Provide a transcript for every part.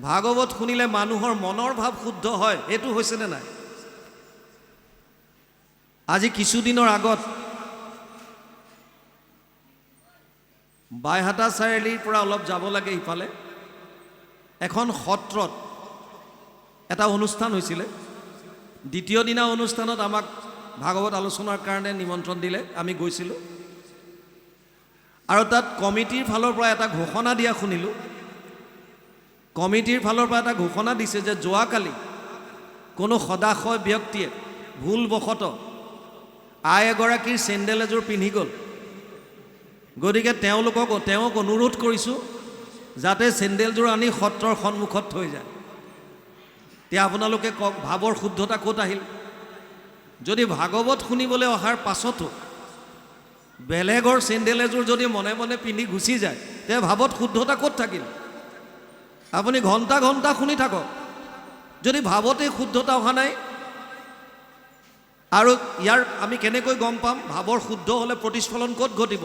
ভাগৱত শুনিলে মানুহৰ মনৰ ভাৱ শুদ্ধ হয়, এইটো হৈছেনে নাই? আজি কিছুদিনৰ আগত বাইহাটা চাৰিআলিৰ পৰা অলপ যাব লাগে ইফালে এখন সত্ৰত এটা অনুষ্ঠান হৈছিলে। দ্বিতীয় দিনা অনুষ্ঠানত আমাক ভাগৱত আলোচনাৰ কাৰণে নিমন্ত্ৰণ দিলে, আমি গৈছিলোঁ। আৰু তাত কমিটিৰ ফালৰ পৰা এটা ঘোষণা দিয়া শুনিলোঁ। কমিটিৰ ফালৰ পৰা এটা ঘোষণা দিছে যে যোৱাকালি কোনো সদাশয় ব্যক্তিয়ে ভুলবশতঃ আই এগৰাকীৰ চেণ্ডেল এযোৰ পিন্ধি গ'ল। গতিকে তেওঁক অনুৰোধ কৰিছোঁ যাতে চেণ্ডেলযোৰ আনি সত্ৰৰ সন্মুখত থৈ যায়। এতিয়া আপোনালোকে কওক, ভাৱৰ শুদ্ধতা ক'ত আহিল? যদি ভাগৱত শুনিবলৈ অহাৰ পাছতো বেলেগৰ চেণ্ডেল এযোৰ যদি মনে মনে পিন্ধি গুচি যায়, তে ভাৱত শুদ্ধতা ক'ত থাকিল? আপুনি ঘণ্টা ঘণ্টা শুনি থাকক, যদি ভাৱতে শুদ্ধতা অহা নাই। আৰু ইয়াৰ আমি কেনেকৈ গম পাম ভাৱৰ শুদ্ধ হ'লে প্ৰতিস্ফলন ক'ত ঘটিব?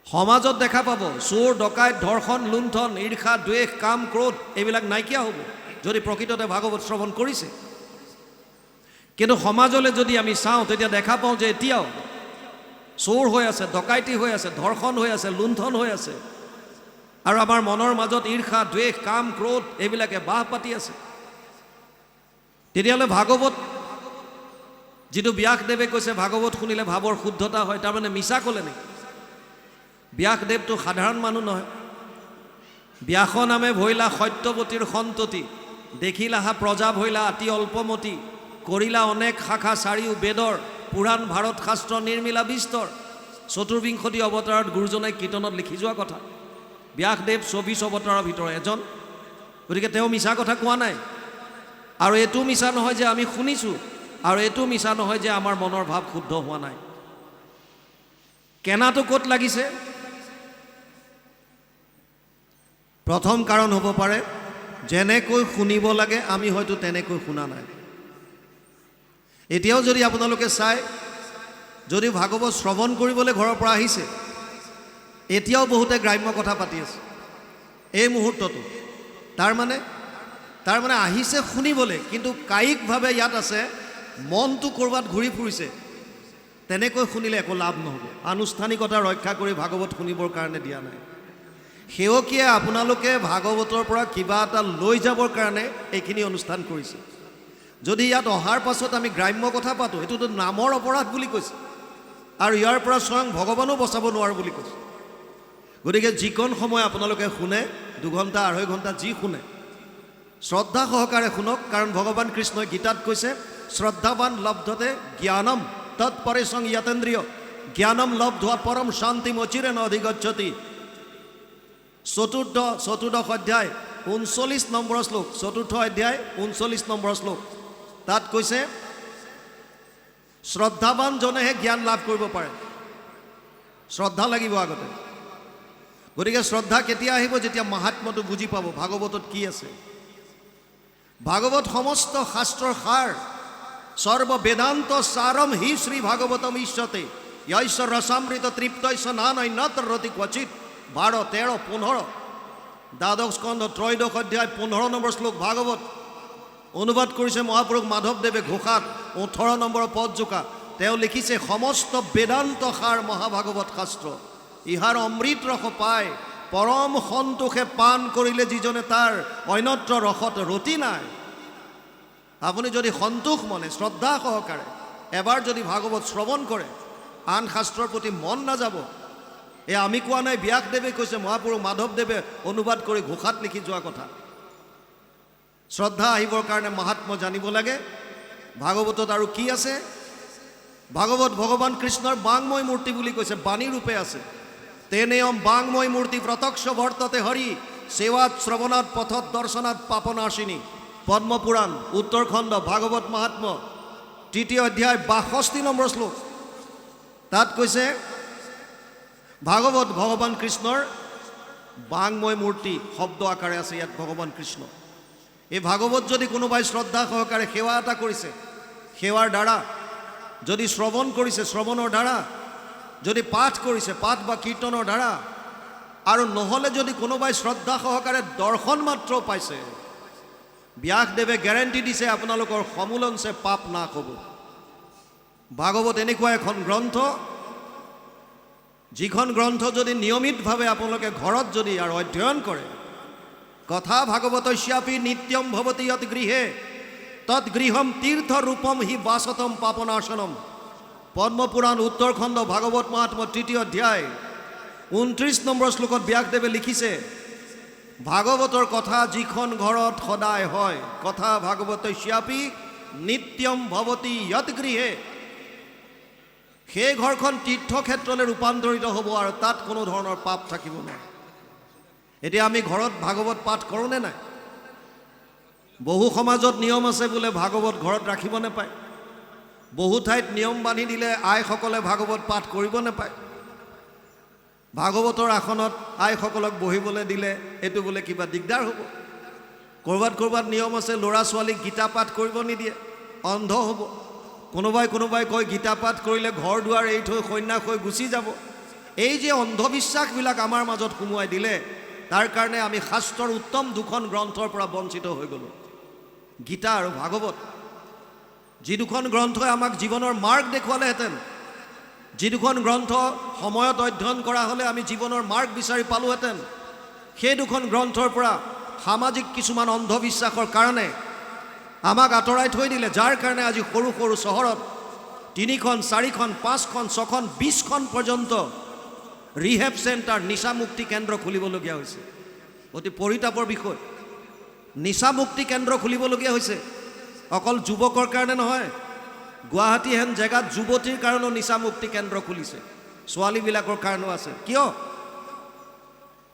সমাজত দেখা পাব। চোৰ, ডকাইত, ধৰ্ষণ, লুণ্ঠন, ঈৰ্ষা, দ্বেষ, কাম, ক্ৰোধ এইবিলাক নাইকিয়া হ'ব যদি প্ৰকৃততে ভাগৱত শ্ৰৱণ কৰিছে। কিন্তু সমাজলৈ যদি আমি চাওঁ তেতিয়া দেখা পাওঁ যে এতিয়াও চোৰ হৈ আছে, ডকাইতি হৈ আছে, ধৰ্ষণ হৈ আছে, লুণ্ঠন হৈ আছে। আৰু আমাৰ মনৰ মাজত ঈৰ্ষা, দ্বেষ, কাম, ক্ৰোধ এইবিলাকে বাহ পাতি আছে। তেতিয়াহ'লে ভাগৱত যিটো ব্যাসদেৱে কৈছে ভাগৱত শুনিলে ভাৱৰ শুদ্ধতা হয়, তাৰমানে মিছা ক'লে নেকি? ব্যাসদেৱটো সাধাৰণ মানুহ নহয়। ব্যাস নামে ভৈলা সত্যৱতীৰ সন্ততি, দেখিলাহা প্ৰজা ভৈলা অতি অল্পমতি, কৰিলা অনেক শাখা চাৰিও বেদৰ, পুৰাণ ভাৰত শাস্ত্ৰ নিৰ্মিলা বিস্তৰ। চতুৰ্বিংশতি অৱতাৰত গুৰুজনাই কীৰ্তনত লিখি যোৱা কথা। ব্যাসদেৱ 24 অৱতাৰৰ ভিতৰত এজন। গতিকে তেওঁ মিছা কথা কোৱা নাই। আৰু এইটো মিছা নহয় যে আমি শুনিছোঁ, আৰু এইটো মিছা নহয় যে আমাৰ মনৰ ভাৱ শুদ্ধ হোৱা নাই। কেনাটো ক'ত লাগিছে? প্ৰথম কাৰণ হ'ব পাৰে যেনেকৈ শুনিব লাগে আমি হয়তো তেনেকৈ শুনা নাই। এতিয়াও যদি আপোনালোকে চাই, যদি ভাগৱত শ্ৰৱণ কৰিবলৈ ঘৰৰ পৰা আহিছে, এতিয়াও বহুতে গ্ৰাম্য কথা পাতি আছে এই মুহূৰ্ততো। তাৰমানে আহিছে শুনিবলৈ, কিন্তু কায়িকভাৱে ইয়াত আছে, মনটো ক'ৰবাত ঘূৰি ফুৰিছে। তেনেকৈ শুনিলে একো লাভ নহ'ব। আনুষ্ঠানিকতা ৰক্ষা কৰি ভাগৱত শুনিবৰ কাৰণে দিয়া নাই। সেৱকীয়ে আপোনালোকে ভাগৱতৰ পৰা কিবা এটা লৈ যাবৰ কাৰণে এইখিনি অনুষ্ঠান কৰিছে। যদি ইয়াত অহাৰ পাছত আমি গ্ৰাম্য কথা পাতোঁ, এইটোতো নামৰ অপৰাধ বুলি কৈছে, আৰু ইয়াৰ পৰা স্বয়ং ভগৱানো বচাব নোৱাৰোঁ বুলি কৈছে। গতিকে যিকণ সময় আপোনালোকে শুনে, 2 ঘণ্টা 2.5 ঘণ্টা যি শুনে, শ্ৰদ্ধা সহকাৰে শুনক। কাৰণ ভগৱান কৃষ্ণই গীতাত কৈছে, শ্ৰদ্ধাৱান লব্ধতে জ্ঞানম তৎপৰেশং য়তেন্দ্ৰিয় জ্ঞানম লব্ধোৱা পৰম শান্তিম অচিৰেণ অধিগচ্ছতি। চতুৰ্দশ অধ্যায় 39 নম্বৰ শ্লোক, 4ৰ্থ অধ্যায় 39 নম্বৰ শ্লোক। তাত কৈছে শ্ৰদ্ধাৱানজনেহে জ্ঞান লাভ কৰিব পাৰে। শ্ৰদ্ধা লাগিব আগতে। গতিকে শ্ৰদ্ধা কেতিয়া আহিব? যেতিয়া মাহাত্ম্যটো বুজি পাব, ভাগৱতত কি আছে। ভাগৱত সমস্ত শাস্ত্ৰৰ সাৰ, সৰ্ব বেদান্ত সাৰম হি শ্ৰী ভাগৱতম ইষ্যতে য়ৈষ ৰসামৃত তৃপ্তৈষ নানৈন্যত্ৰ ৰতি ক্বচিত। 12, 13, 15, দ্বাদশ স্কন্ধ 3য় অধ্যায় 15 নম্বৰ শ্লোক ভাগৱত। অনুবাদ কৰিছে মহাপুৰুষ মাধৱদেৱে ঘোষাত 18 নম্বৰ পদজোকা। তেওঁ লিখিছে, সমস্ত বেদান্ত সাৰ মহাভাগৱত শাস্ত্ৰ, ইহাৰ অমৃত ৰস পায়, পৰম সন্তোষে পান কৰিলে যিজনে তাৰ অন্যত্ৰ ৰসত ৰতি নাই। আপুনি যদি সন্তোষ মনে শ্ৰদ্ধা সহকাৰে এবাৰ যদি ভাগৱত শ্ৰৱণ কৰে, আন শাস্ত্ৰৰ প্ৰতি মন নাযাব। আমি কোৱা নাই, ব্যাসদেৱে কৈছে, মহাপুৰুষ মাধৱদেৱে অনুবাদ কৰি ঘোষাত লিখি যোৱা কথা। শ্ৰদ্ধা আহিবৰ কাৰণে মাহাত্ম্য জানিব লাগে। ভাগৱতত আৰু কি আছে? ভাগৱত ভগৱান কৃষ্ণৰ বাংময় মূৰ্তি বুলি কৈছে, বাণী ৰূপে আছে। তেনেয়ম বাংময় মূৰ্তি প্ৰত্যক্ষ বৰ্ততে হৰি, সেৱাত শ্ৰৱণাত পথত দৰ্শনাত পাপনাশিনী। পদ্মপুৰাণ উত্তৰখণ্ড ভাগৱত মাহাত্ম্য 3য় অধ্যায় 62 নম্বৰ শ্লোক। তাত কৈছে ভাগৱত ভগৱান কৃষ্ণৰ বাংময় মূৰ্তি শব্দ আকাৰে আছে ইয়াত ভগৱান কৃষ্ণ। এই ভাগৱত যদি কোনোবাই শ্ৰদ্ধা সহকাৰে সেৱা এটা কৰিছে, সেৱাৰ দ্বাৰা যদি শ্ৰৱণ কৰিছে, শ্ৰৱণৰ দ্বাৰা যদি পাঠ কৰিছে, পাঠ বা কীৰ্তনৰ দ্বাৰা, আৰু নহ'লে যদি কোনোবাই শ্ৰদ্ধা সহকাৰে দৰ্শন মাত্ৰ পাইছে, ব্যাসদেৱে গেৰেণ্টি দিছে আপোনালোকৰ সমূলনছে পাপ নাশ হ'ব। ভাগৱত এনেকুৱা এখন গ্ৰন্থ, যিখন গ্ৰন্থ যদি নিয়মিতভাৱে আপোনালোকে ঘৰত যদি আৰু অধ্যয়ন কৰে, কথা ভাগৱতস্যাপি নিত্যম ভৱতি যৎ গৃহে তৎ গৃহম তীৰ্থ ৰূপম হি বাসতম পাপনাশনম। পদ্মপুৰাণ উত্তৰখণ্ড ভাগৱত মহাত্ম 3 অধ্যায় 29 নম্বৰ শ্লোকত ব্যাসদেৱে লিখিছে, ভাগৱতৰ কথা যিখন ঘৰত সদায় হয়, কথা ভাগৱতস্যাপি নিত্যম ভৱতি যৎ গৃহে, সেই ঘৰখন তীৰ্থক্ষেত্ৰলৈ ৰূপান্তৰিত হ'ব আৰু তাত কোনো ধৰণৰ পাপ থাকিব নোৱাৰে। এতিয়া আমি ঘৰত ভাগৱত পাঠ কৰোঁনে নাই? বহু সমাজত নিয়ম আছে বোলে ভাগৱত ঘৰত ৰাখিব নাপায়। বহু ঠাইত নিয়ম বান্ধি দিলে আইসকলে ভাগৱত পাঠ কৰিব নাপায়। ভাগৱতৰ আসনত আইসকলক বহিবলৈ দিলে এইটো বোলে কিবা দিগদাৰ হ'ব। ক'ৰবাত নিয়ম আছে ল'ৰা ছোৱালীক গীতা পাঠ কৰিব নিদিয়ে, অন্ধ হ'ব। কোনোবাই কয় গীতা পাঠ কৰিলে ঘৰ দুৱাৰ এৰি থৈ সন্ন্যাস হৈ গুচি যাব। এই যে অন্ধবিশ্বাসবিলাক আমাৰ মাজত সোমোৱাই দিলে, তাৰ কাৰণে আমি শাস্ত্ৰৰ উত্তম দুখন গ্ৰন্থৰ পৰা বঞ্চিত হৈ গ'লোঁ, গীতা আৰু ভাগৱত। যি দুখন গ্ৰন্থই আমাক জীৱনৰ মাৰ্গ দেখুৱালেহেঁতেন, যি দুখন গ্ৰন্থ সময়ত অধ্যয়ন কৰা হ'লে আমি জীৱনৰ মাৰ্গ বিচাৰি পালোহেঁতেন, সেই দুখন গ্ৰন্থৰ পৰা সামাজিক কিছুমান অন্ধবিশ্বাসৰ কাৰণে আমাক আঁতৰাই থৈ দিলে, যাৰ কাৰণে আজি সৰু সৰু চহৰত 3খন 4খন 5খন 6খন 20খন পৰ্যন্ত ৰিহেব চেণ্টাৰ, নিচামুক্তি কেন্দ্ৰ খুলিবলগীয়া হৈছে। অতি পৰিতাপৰ বিষয়, নিচামুক্তি কেন্দ্ৰ খুলিবলগীয়া হৈছে। অকল যুৱকৰ কাৰণে নহয়, গুৱাহাটী হেন জেগাত যুৱতীৰ কাৰণেও নিচামুক্তি কেন্দ্ৰ খুলিছে, ছোৱালীবিলাকৰ কাৰণেও আছে। কিয়?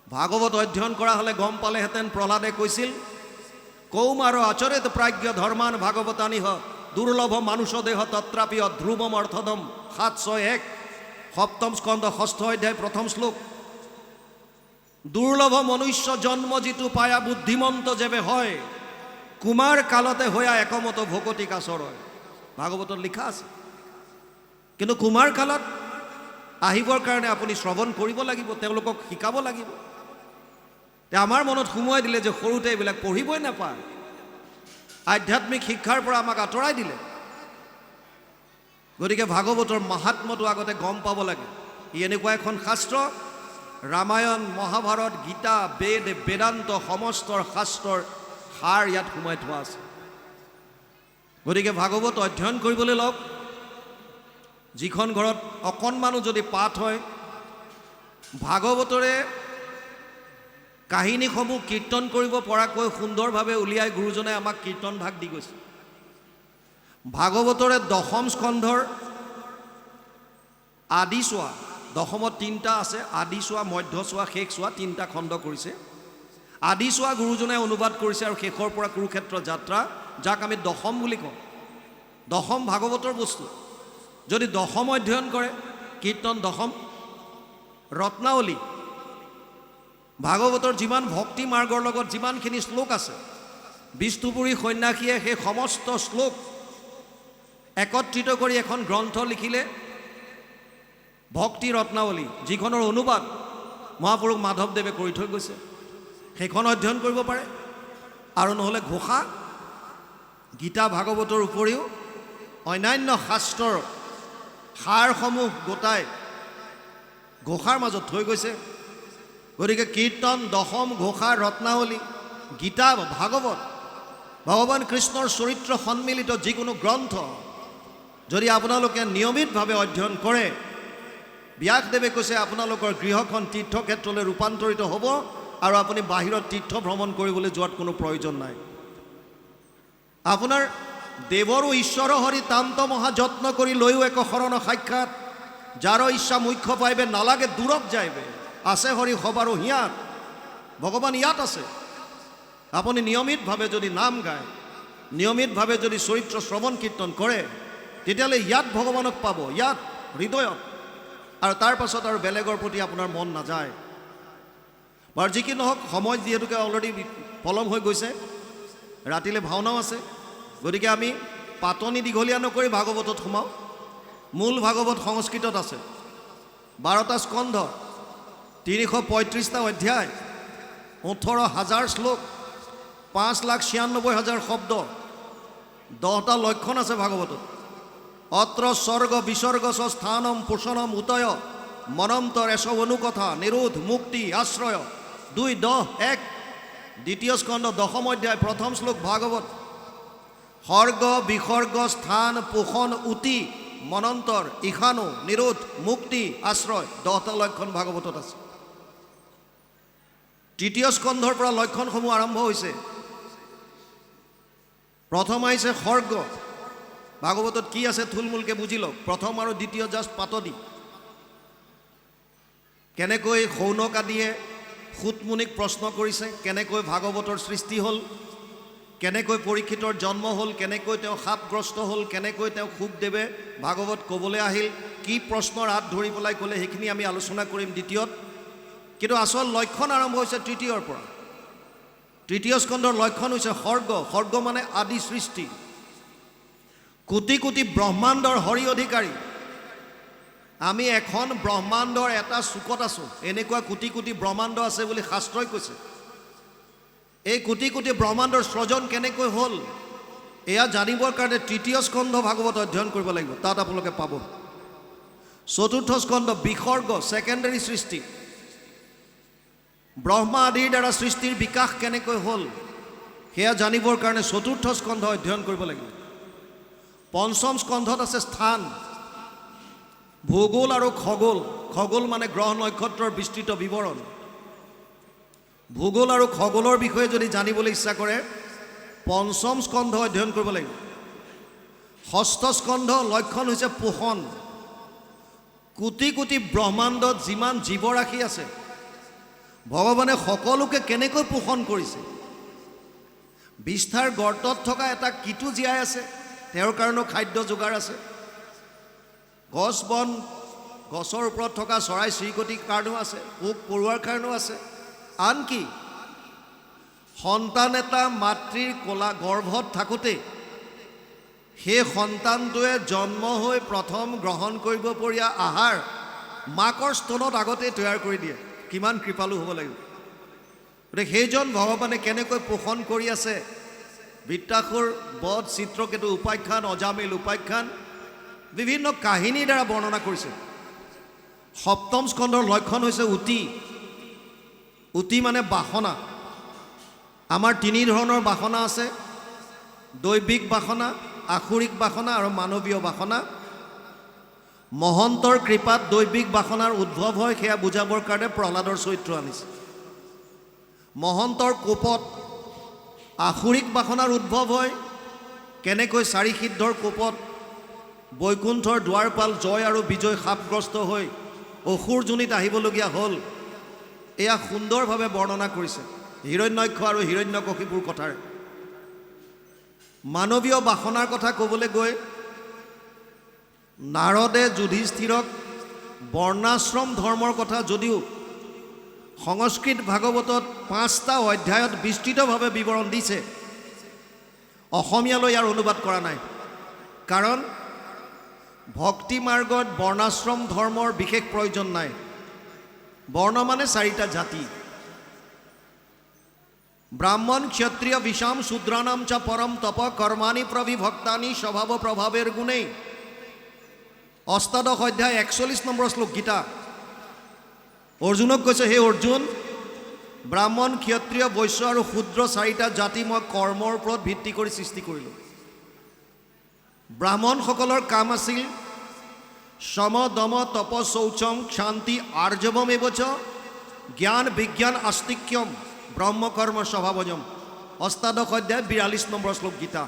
ভাগৱত অধ্যয়ন কৰা হ'লে গম পালেহেঁতেন, প্ৰহ্লাদে কৈছিল, কৌমাৰ আচৰিত প্ৰাজ্ঞ ধৰ্মান ভাগৱতানিহ দুৰ্লভ মানুষ দেহ তত্ৰাপি ধ্ৰুৱম অৰ্থদম 761 সপ্তম স্কন্ধ 6ষ্ঠ অধ্যায় 1ম শ্লোক। দুৰ্লভ মনুষ্য জন্ম যিটো পায়া বুদ্ধিমন্ত যেবে হয়, কুমাৰ কালতে হয়া একমত ভকতি কাছৰ হয়, ভাগৱতত লিখা আছে। কিন্তু কুমাৰ কালত আহিবৰ কাৰণে আপুনি শ্ৰৱণ কৰিব লাগিব, তেওঁলোকক শিকাব লাগিব। আমাৰ মনত সোমোৱাই দিলে যে সৰুতে এইবিলাক পঢ়িবই নাপায়, আধ্যাত্মিক শিক্ষাৰ পৰা আমাক আঁতৰাই দিলে। গতিকে ভাগৱতৰ মাহাত্ম্যটো আগতে গম পাব লাগে। ই এনেকুৱা এখন শাস্ত্ৰ, ৰামায়ণ মহাভাৰত গীতা বেদ বেদান্ত সমস্তৰ শাস্ত্ৰৰ সাৰ ইয়াত সোমাই থোৱা আছে। গতিকে ভাগৱত অধ্যয়ন কৰিবলৈ লওক। যিখন ঘৰত অকণমানো যদি পাঠ হয়, ভাগৱতৰে কাহিনীসমূহ কীৰ্তন কৰিব পৰাকৈ সুন্দৰভাৱে উলিয়াই গুৰুজনে আমাক কীৰ্তন ভাগ দি গৈছে। ভাগৱতৰে 10ম স্কন্ধৰ আদি চোৱা, 10মত 3টা আছে, আদি চোৱা, মধ্য চোৱা, শেষ চোৱা, 3টা খণ্ড কৰিছে। আদি চোৱা গুৰুজনে অনুবাদ কৰিছে আৰু শেষৰ পৰা কুৰুক্ষেত্ৰ যাত্ৰা, যাক আমি 10ম বুলি কওঁ। 10ম ভাগৱতৰ বস্তু। যদি 10ম অধ্যয়ন কৰে, কীৰ্তন 10ম, ৰত্নাৱলী, ভাগৱতৰ যিমান ভক্তি মাৰ্গৰ লগত যিমানখিনি শ্লোক আছে, বিষ্ণুপুৰী সন্ন্যাসীয়ে সেই সমস্ত শ্লোক একত্ৰিত কৰি এখন গ্ৰন্থ লিখিলে, ভক্তি ৰত্নাৱলী, যিখনৰ অনুবাদ মহাপুৰুষ মাধৱদেৱে কৰি থৈ গৈছে। সেইখন অধ্যয়ন কৰিব পাৰে। আৰু নহ'লে ঘোষা, গীতা ভাগৱতৰ উপৰিও অন্যান্য শাস্ত্ৰৰ সাৰসমূহ গোটাই ঘোষাৰ মাজত থৈ গৈছে। গতিকে কীৰ্তন 10ম, ঘোষা, ৰত্নাৱলী, গীতা, ভাগৱত, ভগৱান কৃষ্ণৰ চৰিত্ৰ সন্মিলিত যিকোনো গ্ৰন্থ যদি আপোনালোকে নিয়মিতভাৱে অধ্যয়ন কৰে, ব্যাসদেৱে কৈছে আপোনালোকৰ গৃহখন তীৰ্থক্ষেত্ৰলৈ ৰূপান্তৰিত হ'ব আৰু আপুনি বাহিৰত তীৰ্থ ভ্ৰমণ কৰিবলৈ যোৱাত কোনো প্ৰয়োজন নাই। আপোনাৰ দেৱৰো ঈশ্বৰ হৰি তান্ত মহা যত্ন কৰি লৈও এক শৰণ সাক্ষাৎ, যাৰ ইচ্ছা মুখ্য পাইবে নালাগে দূৰত যাইবে, আছে হৰি সবাৰো হিয়াত, ভগৱান ইয়াত আছে। আপুনি নিয়মিতভাৱে যদি নাম গায়, নিয়মিতভাৱে যদি চৰিত্ৰ শ্ৰৱণ কীৰ্তন কৰে, তেতিয়াহ'লে ইয়াত ভগৱানক পাব, ইয়াত হৃদয়ত, আৰু তাৰ পাছত আৰু বেলেগৰ প্ৰতি আপোনাৰ মন নাযায়। বাৰু যি কি নহওক, সময় যিহেতুকে অলৰেডি পলম হৈ গৈছে, ৰাতিলৈ ভাওনাও আছে, গতিকে আমি পাতনি দীঘলীয়া নকৰি ভাগৱতত সোমাওঁ। মূল ভাগৱত সংস্কৃতত আছে, 12টা স্কন্ধ, 335টা অধ্যায়, 18,000 শ্লোক, 5,96,000 শব্দ, 10টা লক্ষণ আছে ভাগৱতত। অত্ৰ স্বৰ্গ বিসৰ্গ স্থানম পোষণম উতয় মনন্তৰ এশ অনুকথা নিৰোধ মুক্তি আশ্ৰয় 2, 10, 1। দ্বিতীয় স্কন্ধ 10ম অধ্যায় 1ম শ্লোক ভাগৱত। সৰ্গ বিসৰ্গ স্থান পোষণ উতি মনন্তৰ ঈশানু নিৰোধ মুক্তি আশ্ৰয় 10টা লক্ষণ ভাগৱতত আছে। তৃতীয় স্কন্ধৰ পৰা লক্ষণসমূহ আৰম্ভ হৈছে। প্ৰথম আহিছে সৰ্গ। ভাগৱতত কি আছে থুলমূলকে বুজি লওক। প্ৰথম আৰু দ্বিতীয় জাষ্ট পাতনি। কেনেকৈ শৌনক আদিয়ে সুতমুনিক প্ৰশ্ন কৰিছে, কেনেকৈ ভাগৱতৰ সৃষ্টি হ'ল, কেনেকৈ পৰীক্ষিতৰ জন্ম হ'ল, কেনেকৈ তেওঁ সাপগ্ৰস্ত হ'ল, কেনেকৈ তেওঁ শুকদেৱে ভাগৱত ক'বলৈ আহিল, কি প্ৰশ্নৰ হাত ধৰি পেলাই ক'লে, সেইখিনি আমি আলোচনা কৰিম দ্বিতীয়ত। কিন্তু আচল লক্ষণ আৰম্ভ হৈছে তৃতীয়ৰ পৰা। তৃতীয় স্কন্ধৰ লক্ষণ হৈছে সৰ্গ। সৰ্গ মানে আদি সৃষ্টি। কোটি কোটি ব্ৰহ্মাণ্ডৰ হৰি অধিকাৰী। আমি এখন ব্ৰহ্মাণ্ডৰ এটা চুকত আছোঁ। এনেকুৱা কোটি কোটি ব্ৰহ্মাণ্ড আছে বুলি শাস্ত্ৰই কৈছে। এই কোটি কোটি ব্ৰহ্মাণ্ডৰ সৃজন কেনেকৈ হ'ল, এয়া জানিবৰ কাৰণে তৃতীয় স্কন্ধ ভাগৱত অধ্যয়ন কৰিব লাগিব। তাত আপোনালোকে পাব। চতুৰ্থ স্কন্ধ বিসৰ্গ, ছেকেণ্ডাৰী সৃষ্টি। ব্ৰহ্মা আদিৰ দ্বাৰা সৃষ্টিৰ বিকাশ কেনেকৈ হ'ল, সেয়া জানিবৰ কাৰণে চতুৰ্থ স্কন্ধ অধ্যয়ন কৰিব লাগিব। পঞ্চম স্কন্ধত আছে স্থান, ভূগোল আৰু খগোল। খগোল মানে গ্ৰহ নক্ষত্ৰৰ বিস্তৃত বিৱৰণ। ভূগোল আৰু খগোলৰ বিষয়ে যদি জানিবলৈ ইচ্ছা কৰে পঞ্চম স্কন্ধ অধ্যয়ন কৰিব লাগিব। ষষ্ঠ স্কন্ধ লক্ষণ হৈছে পোষণ। কোটি কোটি ব্ৰহ্মাণ্ডত যিমান জীৱৰাশি আছে ভগৱানে সকলোকে কেনেকৈ পোষণ কৰিছে। বিষ্ঠাৰ গৰ্তত থকা এটা কীটো জীয়াই আছে, তেওঁৰ কাৰণেও খাদ্য যোগাৰ আছে। গছ বন, গছৰ ওপৰত থকা চৰাই চিৰিকটিৰ কাৰণেও আছে, পোক পৰুৱাৰ কাৰণেও আছে। আনকি সন্তান এটা মাতৃৰ কোলা গৰ্ভত থাকোঁতে সেই সন্তানটোৱে জন্ম হৈ প্ৰথম গ্ৰহণ কৰিব পৰীয়া আহাৰ মাকৰ স্তনত আগতেই তৈয়াৰ কৰি দিয়ে। কিমান কৃপালু হ'ব লাগিব। গতিকে সেইজন ভগৱানে কেনেকৈ পোষণ কৰি আছে, বৃত্তাসুৰ বধ, চিত্ৰকেতু উপাখ্যান, অজামিল উপাখ্যান, বিভিন্ন কাহিনীৰ দ্বাৰা বৰ্ণনা কৰিছে। সপ্তম স্কন্ধৰ লক্ষণ হৈছে উতি। উতি মানে বাসনা। আমাৰ তিনি ধৰণৰ বাসনা আছে: দৈবিক বাসনা, আসুৰিক বাসনা আৰু মানৱীয় বাসনা। মহন্তৰ কৃপাত দৈবিক বাসনাৰ উদ্ভৱ হয়, সেয়া বুজাবৰ কাৰণে প্ৰহ্লাদৰ চৰিত্ৰ আনিছে। মহন্তৰ কোপত আসুৰিক বাসনাৰ উদ্ভৱ হয়। কেনেকৈ চাৰি সিদ্ধৰ কোপত বৈকুণ্ঠৰ দুৱাৰপাল জয় আৰু বিজয় সাপগ্ৰস্ত হৈ অসুৰ যোনিত আহিবলগীয়া হ'ল, এয়া সুন্দৰভাৱে বৰ্ণনা কৰিছে হিৰণ্যক্ষ আৰু হিৰণ্যকশিপুৰ কথাৰে। মানৱীয় বাসনাৰ কথা ক'বলৈ গৈ নাৰদে যুধিষ্ঠিৰক বৰ্ণাশ্ৰম ধৰ্মৰ কথা যদিও সংস্কৃত ভাগৱতত 5টা অধ্যায়ত বিস্তৃতভাৱে বিৱৰণ দিছে, অসমীয়ালৈ ইয়াৰ অনুবাদ কৰা নাই। কাৰণ ভক্তি মাৰ্গত বৰ্ণাশ্ৰম ধৰ্মৰ বিশেষ প্ৰয়োজন নাই। বৰ্ণ মানে 4টা জাতি: ব্ৰাহ্মণ ক্ষত্ৰিয় বিষাম শূদ্ৰানাম চ পৰম তপ কৰ্মাণি প্ৰবিভক্তানি স্বভাৱ প্ৰভাৱেৰ গুণেই। অষ্টাদশ অধ্যায় 41 নম্বৰ শ্লোক গীতা। অৰ্জুনক কৈছে, হে অৰ্জুন, ব্ৰাহ্মণ ক্ষত্ৰিয় বৈশ্য আৰু শূদ্ৰ 4টা জাতি মই কৰ্মৰ ওপৰত ভিত্তি কৰি সৃষ্টি কৰিলোঁ। ব্ৰাহ্মণসকলৰ কাম আছিল সম দম তপ শৌচম শান্তি আৰ্জৱম এবচ জ্ঞান বিজ্ঞান আস্তিক্যম ব্ৰহ্মকৰ্ম স্বভাৱজম। অষ্টাদশ অধ্যায় 42 নম্বৰ শ্লোক গীতা।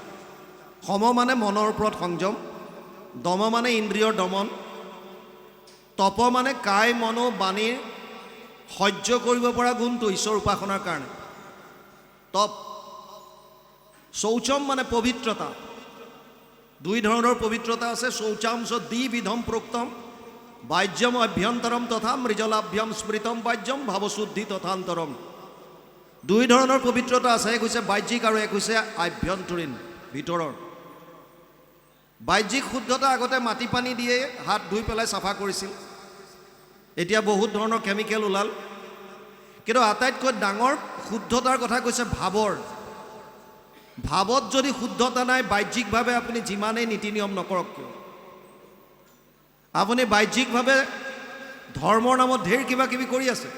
সম মানে মনৰ ওপৰত সংযম, দম মানে ইন্দ্ৰিয়ৰ দমন, তপ মানে কায় মনো বাণীৰ সহ্য কৰিব পৰা গুণটো ঈশ্বৰ উপাসনাৰ কাৰণে তপ। শৌচম মানে পবিত্ৰতা। 2 ধৰণৰ পবিত্ৰতা আছে। শৌচাংশ দ্বিবিধম প্ৰোক্তম বাহ্যম অভ্যন্তৰম তথা মৃজলাভ্যম স্মৃতম বাহ্যম ভাৱশুদ্ধি তথান্তৰম। 2 ধৰণৰ পবিত্ৰতা আছে। এক হৈছে বাহ্যিক আৰু এক হৈছে আভ্যন্তৰীণ, ভিতৰৰ। বাহ্যিক শুদ্ধতা আগতে মাটি পানী দিয়ে হাত ধুই পেলাই চাফা কৰিছিল। এতিয়া বহুত ধৰণৰ কেমিকেল ওলাল। কিন্তু আটাইতকৈ ডাঙৰ শুদ্ধতাৰ কথা কৈছে ভাৱৰ। ভাৱত যদি শুদ্ধতা নাই, বাহ্যিকভাৱে আপুনি যিমানেই নীতি নিয়ম নকৰক কিয়, আপুনি বাহ্যিকভাৱে ধৰ্মৰ নামত ঢেৰ কিবা কিবি কৰি আছে,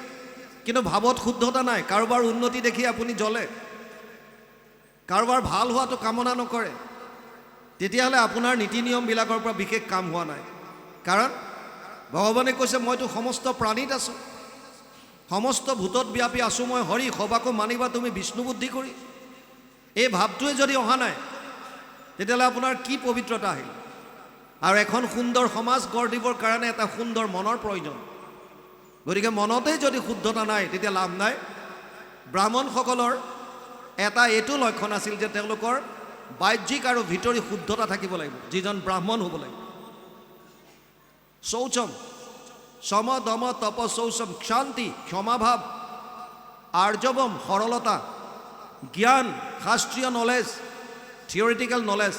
কিন্তু ভাৱত শুদ্ধতা নাই। কাৰোবাৰ উন্নতি দেখি আপুনি জ্বলে, কাৰোবাৰ ভাল হোৱাটো কামনা নকৰে, তেতিয়াহ'লে আপোনাৰ নীতি নিয়মবিলাকৰ পৰা বিশেষ কাম হোৱা নাই। কাৰণ ভগৱানে কৈছে মইতো সমস্ত প্ৰাণীত আছোঁ, সমস্ত ভূতত ব্যাপী আছোঁ মই হৰি, সবাকো মানিবা তুমি বিষ্ণু বুদ্ধি কৰি। এই ভাৱটোৱে যদি অহা নাই, তেতিয়াহ'লে আপোনাৰ কি পবিত্ৰতা আহিল? আৰু এখন সুন্দৰ সমাজ গঢ় দিবৰ কাৰণে এটা সুন্দৰ মনৰ প্ৰয়োজন। গতিকে মনতেই যদি শুদ্ধতা নাই, তেতিয়া লাভ নাই। ব্ৰাহ্মণসকলৰ এটা এইটো লক্ষণ আছিল যে তেওঁলোকৰ বাহ্যিক আৰু ভিতৰি শুদ্ধতা থাকিব লাগিব, যিজন ব্ৰাহ্মণ হ'ব লাগিব। শৌচম, সম দম তপ শৌচম, শান্তি, ক্ষমাভাৱ, আৰ্জৱম, সৰলতা, জ্ঞান, শাস্ত্ৰীয় নলেজ, থিয়ৰিটিকেল নলেজ,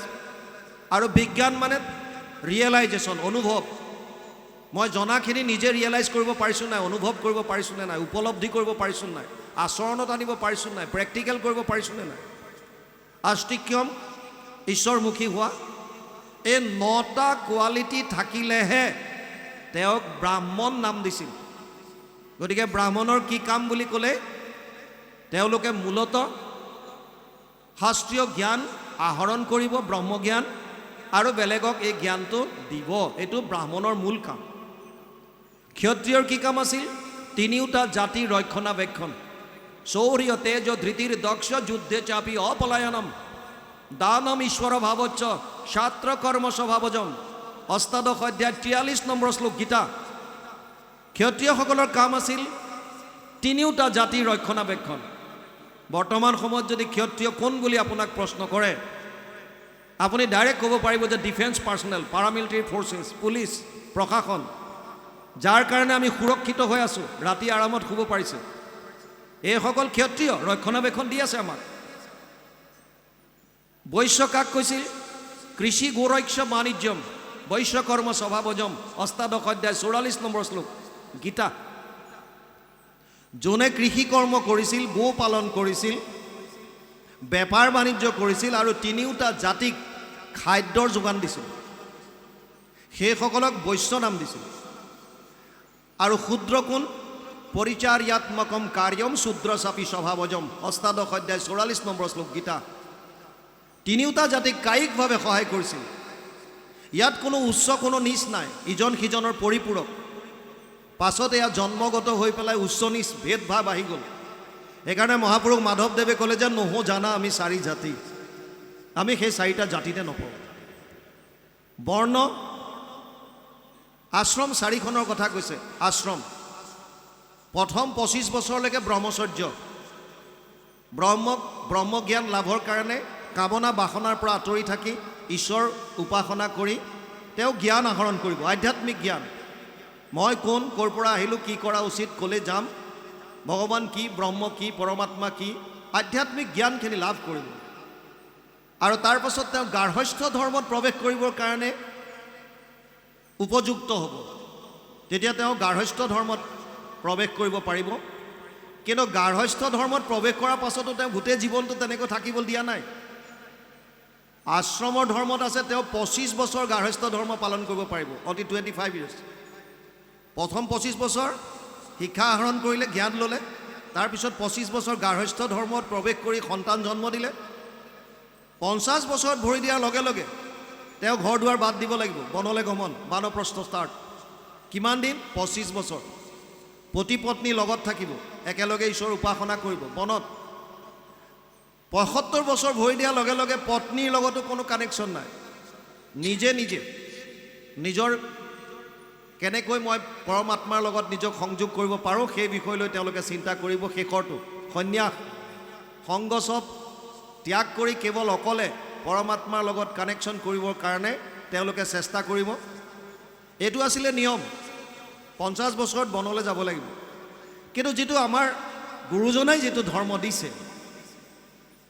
আৰু বিজ্ঞান মানে ৰিয়েলাইজেশ্যন, অনুভৱ। মই জনাখিনি নিজে ৰিয়েলাইজ কৰিব পাৰিছোঁ নাই, অনুভৱ কৰিব পাৰিছোঁ নে নাই, উপলব্ধি কৰিব পাৰিছোঁ নাই, আচৰণত আনিব পাৰিছোঁ নাই, প্ৰেক্টিকেল কৰিব পাৰিছোঁ নে নাই। আস্তিক্যম, ঈশ্বৰমুখী হোৱা, এই 9টা কোৱালিটি থাকিলেহে তেওঁক ব্ৰাহ্মণ নাম দিছিল। গতিকে ব্ৰাহ্মণৰ কি কাম বুলি ক'লে, তেওঁলোকে মূলতঃ শাস্ত্ৰীয় জ্ঞান আহৰণ কৰিব, ব্ৰহ্মজ্ঞান, আৰু বেলেগক এই জ্ঞানটো দিব। এইটো ব্ৰাহ্মণৰ মূল কাম। ক্ষত্ৰিয়ৰ কি কাম আছিল? তিনিওটা জাতিৰ ৰক্ষণাবেক্ষণ। শৌৰ্য তেজ ধৃতিৰ দক্ষ যুদ্ধে চাপি অপলায়নম, দানম ঈশ্বৰ ভাৱচ্চ ছাত্ৰ কৰ্ম স্বভাৱজম। অষ্টাদশ অধ্যায় 43 নম্বৰ শ্লোক গীতা। ক্ষত্ৰিয়সকলৰ কাম আছিল তিনিওটা জাতিৰ ৰক্ষণাবেক্ষণ। বৰ্তমান সময়ত যদি ক্ষত্ৰিয় কোন বুলি আপোনাক প্ৰশ্ন কৰে, আপুনি ডাইৰেক্ট ক'ব পাৰিব যে ডিফেন্স পাৰ্চনেল, পাৰামিলিটাৰী ফ'ৰ্চেছ, পুলিচ, প্ৰশাসন, যাৰ কাৰণে আমি সুৰক্ষিত হৈ আছোঁ, ৰাতি আৰামত শুব পাৰিছোঁ। এইসকল ক্ষত্ৰিয় ৰক্ষণাবেক্ষণ দি আছে আমাক। বৈশ্য কাক কৈছিল? কৃষি গৌৰক্ষ বাণিজ্যম বৈশ্যকৰ্ম স্বভাৱজম। অষ্টাদশ অধ্যায় 44 নম্বৰ শ্লোক গীতা। যোনে কৃষি কৰ্ম কৰিছিল, গো পালন কৰিছিল, বেপাৰ বাণিজ্য কৰিছিল, আৰু তিনিওটা জাতিক খাদ্যৰ যোগান দিছিল, সেইসকলক বৈশ্য নাম দিছিল। আৰু শূদ্ৰ কোন? পৰিচাৰ্যাত্মকম কাৰ্যম শূদ্ৰ চাপি স্বভাৱজম। অষ্টাদশ অধ্যায় 44 নম্বৰ শ্লোক গীতা। তিনিওটা জাতিক কায়িকভাৱে সহায় কৰিছিল। ইয়াত কোনো উচ্চ, কোনো নিচ নাই, ইজন সিজনৰ পৰিপূৰক। পাছত এয়া জন্মগত হৈ পেলাই উচ্চ নিচ ভেদভাৱ আহি গ'ল। সেইকাৰণে মহাপুৰুষ মাধৱদেৱে ক'লে যে নহো জানা আমি 4 জাতি, আমি সেই 4টা জাতিতে নপৰোঁ। বৰ্ণ, আশ্ৰম 4খনৰ কথা কৈছে। আশ্ৰম প্ৰথম 25 বছৰলৈকে ব্ৰহ্মচৰ্য, ব্ৰহ্মজ্ঞান লাভৰ কাৰণে কামনা বাসনাৰ পৰা আঁতৰি থাকি ঈশ্বৰ উপাসনা কৰি তেওঁ জ্ঞান আহৰণ কৰিব, আধ্যাত্মিক জ্ঞান। মই কোন, ক'ৰ পৰা আহিলোঁ, কি কৰা উচিত, ক'লে যাম, ভগৱান কি, ব্ৰহ্ম কি, পৰমাত্মা কি, আধ্যাত্মিক জ্ঞানখিনি লাভ কৰিব। আৰু তাৰ পাছত তেওঁ গাৰ্হস্থ্য ধৰ্মত প্ৰৱেশ কৰিবৰ কাৰণে উপযুক্ত হ'ব। তেতিয়া তেওঁ গাৰ্হস্থ্য ধৰ্মত প্ৰৱেশ কৰিব পাৰিব। কিন্তু গাৰ্হস্থ্য ধৰ্মত প্ৰৱেশ কৰাৰ পাছতো তেওঁ গোটেই জীৱনটো তেনেকৈ থাকিব দিয়া নাই। আশ্ৰমৰ ধৰ্মত আছে তেওঁ 25 বছৰ গাৰ্হস্থ্য ধৰ্ম পালন কৰিব পাৰিব, অতি 25 years। প্ৰথম 25 বছৰ শিক্ষা আহৰণ কৰিলে, জ্ঞান ল'লে, তাৰপিছত 25 বছৰ গাৰ্হস্থ্য ধৰ্মত প্ৰৱেশ কৰি সন্তান জন্ম দিলে। 50 বছৰত ভৰি দিয়াৰ লগে লগে তেওঁ ঘৰ দুৱাৰ বাদ দিব লাগিব, বনলৈ গমন, বানপ্ৰস্থ ষ্টাৰ্ট। কিমান দিন? 25 বছৰ। পতি পত্নী লগত থাকিব, একেলগে ঈশ্বৰ উপাসনা কৰিব বনত। 75 বছৰ ভৰি দিয়াৰ লগে লগে পত্নীৰ লগতো কোনো কানেকশ্যন নাই, নিজে নিজৰ কেনেকৈ মই পৰমাত্মাৰ লগত নিজক সংযোগ কৰিব পাৰোঁ সেই বিষয় লৈ তেওঁলোকে চিন্তা কৰিব। শেষৰটো সন্ন্যাস, সংগ চব ত্যাগ কৰি কেৱল অকলে পৰমাত্মাৰ লগত কানেকশ্যন কৰিবৰ কাৰণে তেওঁলোকে চেষ্টা কৰিব। এইটো আছিলে নিয়ম। 50 বছৰত বনলৈ যাব লাগিব। কিন্তু যিটো আমাৰ গুৰুজনাই যিটো ধৰ্ম দিছে,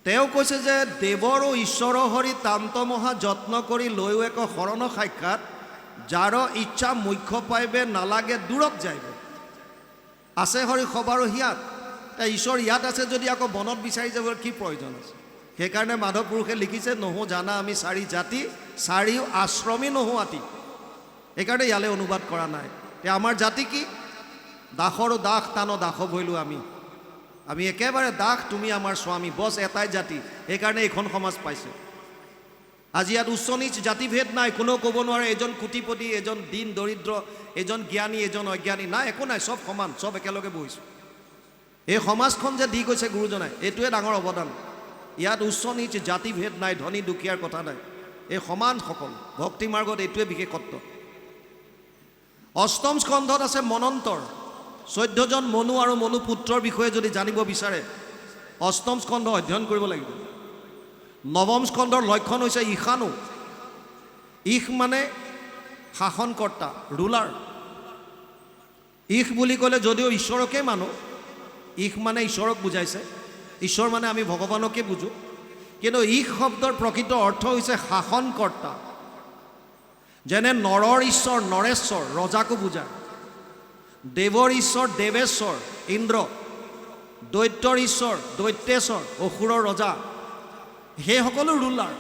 তেওঁ কৈছে যে দেৱৰ ঈশ্বৰ হৰি তান্ত মহা যত্ন কৰি লৈও এক শৰণ সাক্ষাৎ, যাৰ ইচ্ছা মুখ্য পাইবে নালাগে দূৰত যাইবে, আছে হৰি সবাৰো হিয়াত ঈশ্বৰ ইয়াত আছে যদি আকৌ বনত বিচাৰি যাবলৈ কি প্ৰয়োজন আছে? সেইকাৰণে মাধৱ পুৰুষে লিখিছে, নহো জানা আমি চাৰি জাতি, চাৰিও আশ্ৰমী নহো আতি। সেইকাৰণে ইয়ালৈ অনুবাদ কৰা নাই। আমাৰ জাতি কি? দাসৰো দাস টান দাস ভৈলো আমি একেবাৰে দাস, তুমি আমাৰ স্বামী, বছ এটাই জাতি। সেইকাৰণে এইখন সমাজ পাইছে। আজি ইয়াত উচ্চ নীচ জাতিভেদ নাই। কোনেও ক'ব নোৱাৰে এজন কোটিপতি, এজন দীন দৰিদ্ৰ, এজন জ্ঞানী, এজন অজ্ঞানী, নাই, একো নাই, চব সমান, চব একেলগে বহিছোঁ। এই সমাজখন যে দি গৈছে গুৰুজনাই, এইটোৱে ডাঙৰ অৱদান। ইয়াত উচ্চ নীচ জাতিভেদ নাই, ধনী দুখীয়াৰ কথা নাই, এই সমান সকল। ভক্তি মাৰ্গত এইটোৱে বিশেষত্ব। অষ্টম স্কন্ধত আছে মনন্তৰ। 14জন মনু আৰু মনু পুত্ৰৰ বিষয়ে যদি জানিব বিচাৰে অষ্টম স্কন্ধ অধ্যয়ন কৰিব লাগিব। নৱম স্কন্ধৰ লক্ষণ হৈছে ঈশানু। ঈশ মানে শাসনকৰ্তা, ৰুলাৰ। ঈশ বুলি ক'লে যদিও ঈশ্বৰকে মানো, ঈশ মানে ঈশ্বৰক বুজাইছে, ঈশ্বৰ মানে আমি ভগৱানকে বুজোঁ, কিন্তু ঈশ শব্দৰ প্ৰকৃত অৰ্থ হৈছে শাসনকৰ্তা। যেনে নৰৰ ঈশ্বৰ নৰেশ্বৰ, ৰজাকো বুজায়। দেৱৰ ঈশ্বৰ দেৱেশ্বৰ, ইন্দ্ৰ। দৈত্যৰ ঈশ্বৰ দৈত্যেশ্বৰ, অসুৰৰ ৰজা। সেই সকলো ৰুলাৰ।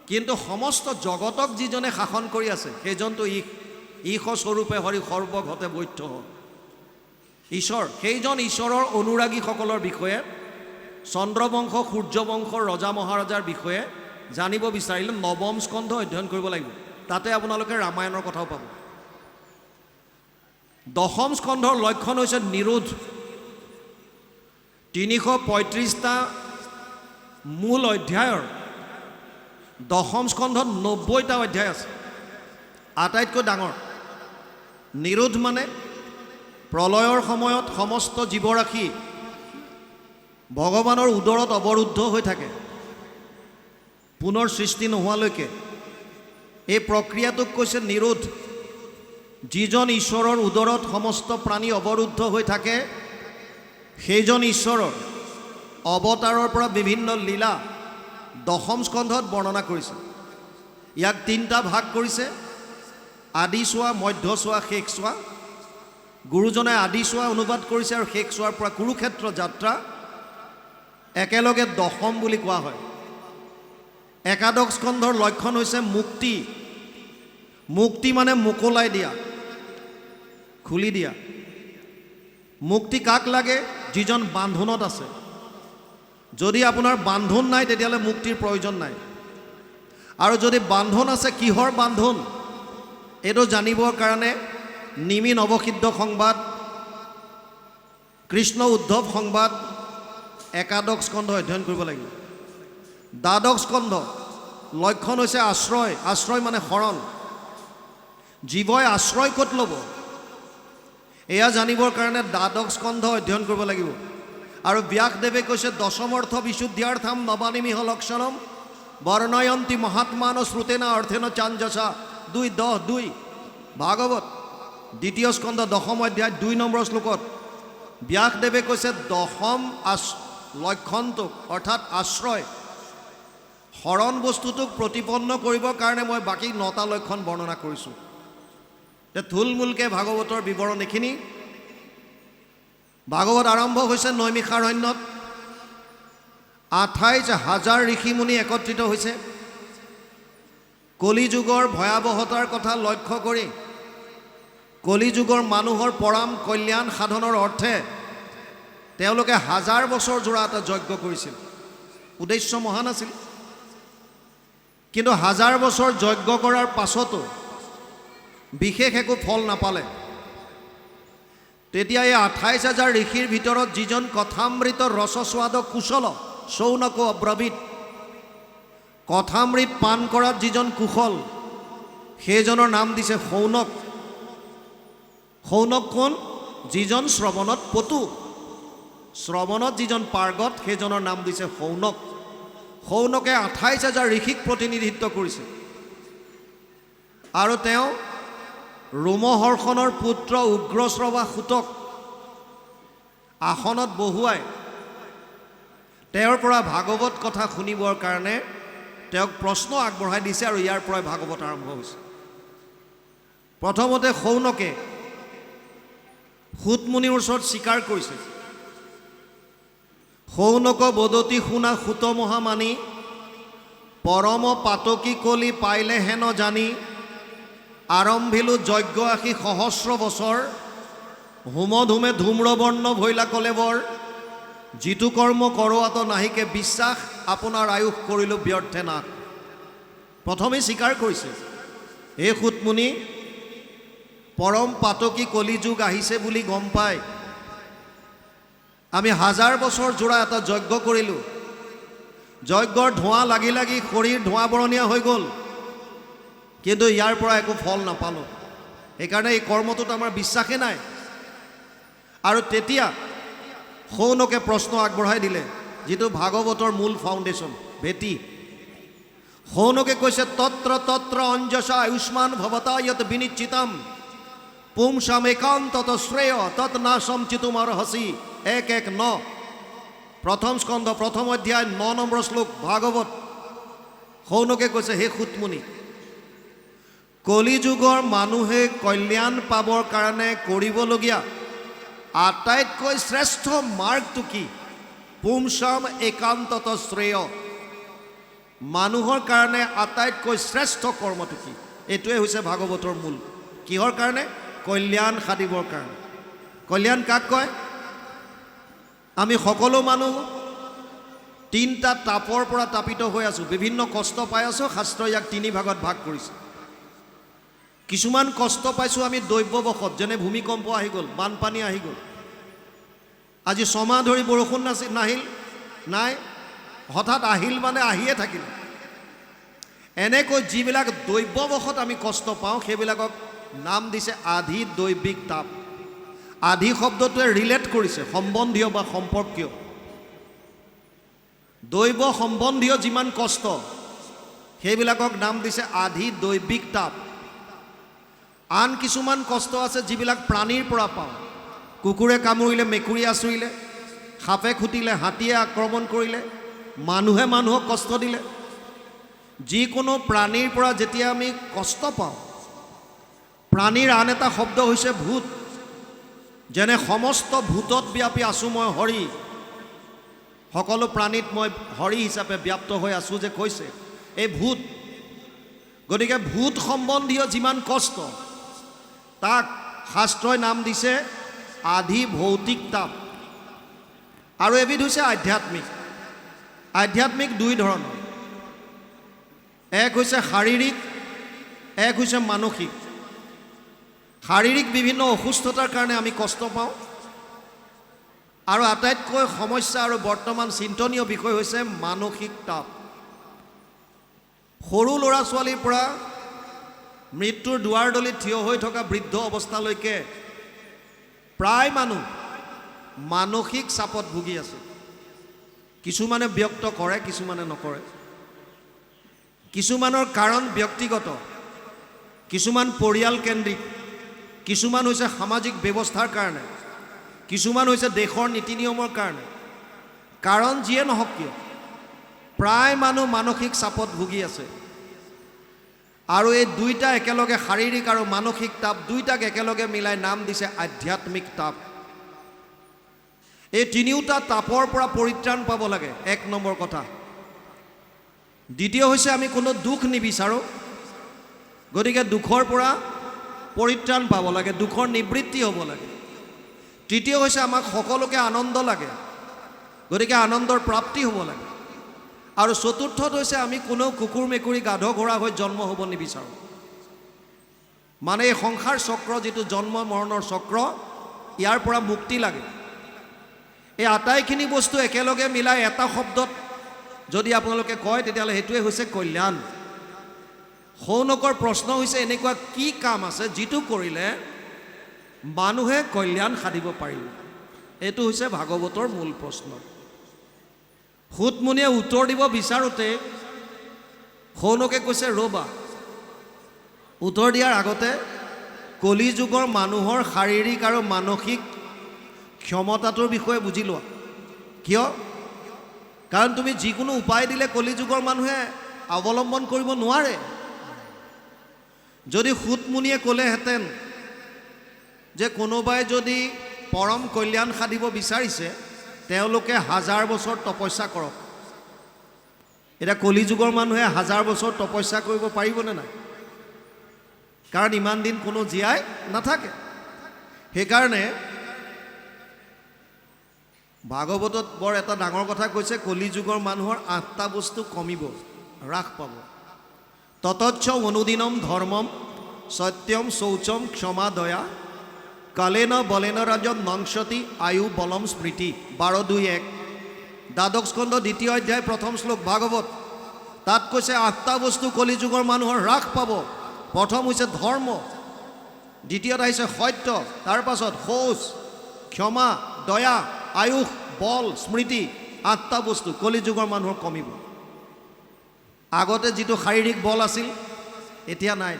কিন্তু সমস্ত জগতক যিজনে শাসন কৰি আছে সেইজনটো ঈশ। ঈশ স্বৰূপে হৰি সৰ্বঘতে বৈঠ্য ঈশ্বৰ। সেইজন ঈশ্বৰৰ অনুৰাগীসকলৰ বিষয়ে, চন্দ্ৰবংশ সূৰ্যবংশৰ ৰজা মহাৰজাৰ বিষয়ে জানিব বিচাৰিলে নৱম স্কন্ধ অধ্যয়ন কৰিব লাগিব। তাতে আপোনালোকে ৰামায়ণৰ কথাও পাব। দশম স্কন্ধৰ লক্ষণ হৈছে নিৰোধ। 335টা মূল অধ্যায়ৰ দশম স্কন্ধত 90টা অধ্যায় আছে। আটাইতকৈ ডাঙৰ নিৰোধ মানে প্ৰলয়ৰ সময়ত সমস্ত জীৱৰাশি ভগৱানৰ উদৰত অৱৰুদ্ধ হৈ থাকে পুনৰ সৃষ্টি নোহোৱালৈকে। এই প্ৰক্ৰিয়াটোক কৈছে নিৰোধ। যিজন ঈশ্বৰৰ উদৰত সমস্ত প্ৰাণী অৱৰুদ্ধ হৈ থাকে সেইজন ঈশ্বৰৰ অৱতাৰৰ পৰা বিভিন্ন লীলা দশম স্কন্ধত বৰ্ণনা কৰিছে। ইয়াক 3টা ভাগ কৰিছে, আদি চোৱা, মধ্য চোৱা, শেষ চোৱা। গুৰুজনাই আদি চোৱা অনুবাদ কৰিছে আৰু শেষ চোৱাৰ পৰা কুৰুক্ষেত্ৰ যাত্ৰা একেলগে দশম বুলি কোৱা হয়। একাদশ স্কন্ধৰ লক্ষণ হৈছে মুক্তি। মুক্তি মানে মোকলাই দিয়া, খুলি দিয়া। মুক্তি কাক লাগে? যিজন বান্ধোনত আছে। যদি আপোনাৰ বান্ধোন নাই তেতিয়াহ'লে মুক্তিৰ প্ৰয়োজন নাই। আৰু যদি বান্ধোন আছে, কিহৰ বান্ধোন এইটো জানিবৰ কাৰণে নিমি নৱসিদ্ধ সংবাদ, কৃষ্ণ উদ্ধৱ সংবাদ, একাদশ স্কন্ধ অধ্যয়ন কৰিব লাগিব। দ্বাদশ স্কন্ধ লক্ষণ হৈছে আশ্ৰয়। আশ্ৰয় মানে শৰণ। জীৱই আশ্ৰয় ক'ত ল'ব এয়া জানিবৰ কাৰণে দ্বাদশ স্কন্ধ অধ্যয়ন কৰিব লাগিব। আৰু ব্যাসদেৱে কৈছে দশমৰ্থ বিশুদ্ধ্যাৰ্থম নবানিমিহ লক্ষণম বৰ্ণয়ন্তি মহাত্মান শ্ৰুতেনা অৰ্থেন চাঞ্জসা। 2:10 ভাগৱত 2য় স্কন্ধ 10ম অধ্যায় 2 নম্বৰ শ্লোকত ব্যাসদেৱে কৈছে দশম লক্ষণটোক অৰ্থাৎ আশ্ৰয় শৰণ বস্তুটোক প্ৰতিপন্ন কৰিবৰ কাৰণে মই বাকী 9টা লক্ষণ বৰ্ণনা কৰিছোঁ। থুলমূলকৈ ভাগৱতৰ বিৱৰণ এইখিনি। ভাগৱত আৰম্ভ হৈছে নৈমিষাৰণ্যত। 28,000 ঋষিমুনি একত্ৰিত হৈছে। কলিযুগৰ ভয়াৱহতাৰ কথা লক্ষ্য কৰি কলিযুগৰ মানুহৰ পৰম কল্যাণ সাধনৰ অৰ্থে তেওঁলোকে 1000 বছৰ জোৰা এটা যজ্ঞ কৰিছিল। উদ্দেশ্য মহান আছিল, কিন্তু 1000 বছৰ যজ্ঞ কৰাৰ পাছতো বিশেষ একো ফল নাপালে। তেতিয়া এই 28,000 ঋষিৰ ভিতৰত যিজন কথামৃত ৰসস্বাদ কুশল শৌনক অব্ৰবীত, কথামৃত পান কৰাত যিজন কুশল সেইজনৰ নাম দিছে শৌনক। শৌনক কোন? যিজন শ্ৰৱণত পটু, শ্ৰৱণত যিজন পাৰ্গত সেইজনৰ নাম দিছে শৌনক। শৌনকে 28,000 ঋষিক প্ৰতিনিধিত্ব কৰিছে। আৰু তেওঁ ৰোমহৰ্ষণৰ পুত্ৰ উগ্ৰশ্ৰৱা সূতক আসনত বহুৱাই তেওঁৰ পৰা ভাগৱত কথা শুনিবৰ কাৰণে তেওঁক প্ৰশ্ন আগবঢ়াই দিছে। আৰু ইয়াৰ পৰাই ভাগৱত আৰম্ভ হৈছে। প্ৰথমতে শৌনকে সূত মুনিৰ ওচৰত স্বীকাৰ কৰিছে সৌনক বদতি শুনা সুত মহামানী পৰম পাতকী কলি পাইলে হেন জানি আৰম্ভিলো যজ্ঞ আশী সহস্ৰ বছৰ হোমধূমে ধূম্ৰবৰ্ণ ভৈলা কলেবৰ যিটো কৰ্ম কৰোৱাত নাহিকে বিশ্বাস আপোনাৰ আয়ুস কৰিলো ব্যৰ্থে নাশ প্ৰথমে স্বীকাৰ কৰিছে এই সুতমুনি পৰম পাতকী কলিযুগ আহিছে বুলি গম পায় আমি হাজাৰ বছৰ জোৰা এটা যজ্ঞ কৰিলোঁ যজ্ঞৰ ধোঁৱা লাগি লাগি শৰীৰ ধোঁৱা বৰণীয়া হৈ গ'ল কিন্তু ইয়াৰ পৰা একো ফল নাপালোঁ সেইকাৰণে এই কৰ্মটোত আমাৰ বিশ্বাসেই নাই আৰু তেতিয়া সৌনকে প্ৰশ্ন আগবঢ়াই দিলে যিটো ভাগৱতৰ মূল ফাউণ্ডেশ্যন ভেটি সৌনকে কৈছে তত্ৰ তত্ৰ অঞ্জসা আয়ুষ্মান ভৱতা য়ত বিনিশ্চিতম পুংসাম একান্তত শ্ৰেয় তৎ নাশম চিতুমাৰ হসি 1:1:9 প্ৰথম স্কন্ধ প্ৰথম অধ্যায় 9 নম্বৰ শ্লোক ভাগৱত সৌনকে কৈছে হে সুতমুনি কলিযুগৰ মানুহে কল্যাণ পাবৰ কাৰণে কৰিবলগীয়া আটাইতকৈ শ্ৰেষ্ঠ মাৰ্গটো কি পুংসাম একান্তত শ্ৰেয় মানুহৰ কাৰণে আটাইতকৈ শ্ৰেষ্ঠ কৰ্মটো কি এইটোৱে হৈছে ভাগৱতৰ মূল কিহৰ কাৰণে কল্যাণ সাধিবৰ কাৰণে কল্যাণ কাক কয় আমি সকলো মানুহ তিনিটা তাপৰ পৰা তাপিত হৈ আছোঁ বিভিন্ন কষ্ট পাই আছোঁ শাস্ত্ৰ ইয়াক তিনি ভাগত ভাগ কৰিছে কিছুমান কষ্ট পাইছোঁ আমি দৈব্যবশত যেনে ভূমিকম্প আহি গ'ল বানপানী আহি গ'ল আজি ছমাহ ধৰি বৰষুণ নাহিল নাই হঠাৎ আহিল মানে আহিয়ে থাকিল এনেকৈ যিবিলাক দৈব্যবশত আমি কষ্ট পাওঁ সেইবিলাকক নাম দিছে আধি দৈবিক তাপ আধি শব্দটোৱে ৰিলেট কৰিছে সম্বন্ধীয় বা সম্পৰ্কীয় দৈব সম্বন্ধীয় যিমান কষ্ট সেইবিলাকক নাম দিছে আধি দৈবিক তাপ আন কিছুমান কষ্ট আছে যিবিলাক প্ৰাণীৰ পৰা পাওঁ কুকুৰে কামুৰিলে মেকুৰী আঁচুৰিলে সাপে খুটিলে হাতীয়ে আক্ৰমণ কৰিলে মানুহে মানুহক কষ্ট দিলে যিকোনো প্ৰাণীৰ পৰা যেতিয়া আমি কষ্ট পাওঁ প্ৰাণীৰ আন এটা শব্দ হৈছে ভূত যেনে সমস্ত ভূতত ব্যাপী আছোঁ মই হৰি সকলো প্ৰাণীত মই হৰি হিচাপে ব্যাপ্ত হৈ আছোঁ যে কৈছে এই ভূত গতিকে ভূত সম্বন্ধীয় যিমান কষ্ট তাক শাস্ত্ৰই নাম দিছে আধি ভৌতিক তাপ আৰু এবিধ হৈছে আধ্যাত্মিক আধ্যাত্মিক দুই ধৰণৰ এক হৈছে শাৰীৰিক এক হৈছে মানসিক শাৰীৰিক বিভিন্ন অসুস্থতাৰ কাৰণে আমি কষ্ট পাওঁ আৰু আটাইতকৈ সমস্যা আৰু বৰ্তমান চিন্তনীয় বিষয় হৈছে মানসিক তাপ সৰু ল'ৰা ছোৱালীৰ পৰা মৃত্যুৰ দুৱাৰদলিত থিয় হৈ থকা বৃদ্ধ অৱস্থালৈকে প্ৰায় মানুহ মানসিক চাপত ভুগি আছে কিছুমানে ব্যক্ত কৰে কিছুমানে নকৰে কিছুমানৰ কাৰণ ব্যক্তিগত কিছুমান পৰিয়াল কেন্দ্ৰিক কিছুমান হৈছে সামাজিক ব্যৱস্থাৰ কাৰণে কিছুমান হৈছে দেশৰ নীতি নিয়মৰ কাৰণে কাৰণ যিয়ে নহওক কিয় প্ৰায় মানুহ মানসিক চাপত ভুগি আছে আৰু এই দুইটা একেলগে শাৰীৰিক আৰু মানসিক তাপ দুইটাক একেলগে মিলাই নাম দিছে আধ্যাত্মিক তাপ এই তিনিওটা তাপৰ পৰা পৰিত্ৰাণ পাব লাগে এক নম্বৰ কথা দ্বিতীয় হৈছে আমি কোনো দুখ নিবিচাৰোঁ গতিকে দুখৰ পৰা পৰিত্ৰাণ পাব লাগে দুখৰ নিবৃত্তি হ'ব লাগে তৃতীয় হৈছে আমাক সকলোকে আনন্দ লাগে গতিকে আনন্দৰ প্ৰাপ্তি হ'ব লাগে আৰু চতুৰ্থত হৈছে আমি কোনো কুকুৰ মেকুৰী গাধ ঘোঁৰা হৈ জন্ম হ'ব নিবিচাৰোঁ মানে এই সংসাৰ চক্ৰ যিটো জন্ম মৰণৰ চক্ৰ ইয়াৰ পৰা মুক্তি লাগে এই আটাইখিনি বস্তু একেলগে মিলাই এটা শব্দত যদি আপোনালোকে কয় তেতিয়াহ'লে সেইটোৱে হৈছে কল্যাণ সৌনকৰ প্ৰশ্ন হৈছে এনেকুৱা কি কাম আছে যিটো কৰিলে মানুহে কল্যাণ সাধিব পাৰিব এইটো হৈছে ভাগৱতৰ মূল প্ৰশ্ন সুতমুনিয়ে উত্তৰ দিব বিচাৰোঁতে সৌনকে কৈছে ৰ'বা উত্তৰ দিয়াৰ আগতে কলিযুগৰ মানুহৰ শাৰীৰিক আৰু মানসিক ক্ষমতাটোৰ বিষয়ে বুজি লোৱা কিয় কাৰণ তুমি যিকোনো উপায় দিলে কলিযুগৰ মানুহে অৱলম্বন কৰিব নোৱাৰে যদি সুতমুনিয়ে ক'লেহেঁতেন যে কোনোবাই যদি পৰম কল্যাণ সাধিব বিচাৰিছে তেওঁলোকে 1000 বছৰ তপস্যা কৰক। এটা কলিযুগৰ মানুহে 1000 বছৰ তপস্যা কৰিব পাৰিবনে নাই? কাৰণ ইমান দিন কোনো জীয়াই নাথাকে। সেইকাৰণে ভাগৱতত বৰ এটা ডাঙৰ কথা কৈছে, কলিযুগৰ মানুহৰ 8টা বস্তু কমিব, হ্ৰাস পাব। ততচ্ছ অনুদিনম ধৰ্মম সত্যম শৌচম ক্ষমা দয়া কালেন বলেন ৰাজন নংসতি আয়ু বলম স্মৃতি। 12:2:1 দ্বাদশ স্কন্ধ 2য় অধ্যায় 1ম শ্লোক ভাগৱত। তাত কৈছে 8টা বস্তু কলিযুগৰ মানুহৰ হ্ৰাস পাব। প্ৰথম হৈছে ধৰ্ম, দ্বিতীয়ত আহিছে সত্য, তাৰ পাছত শৌচ, ক্ষমা, দয়া, আয়ুষ, বল, স্মৃতি। 8টা বস্তু কলিযুগৰ মানুহৰ কমিব। আগতে যিটো শাৰীৰিক বল আছিল এতিয়া নাই,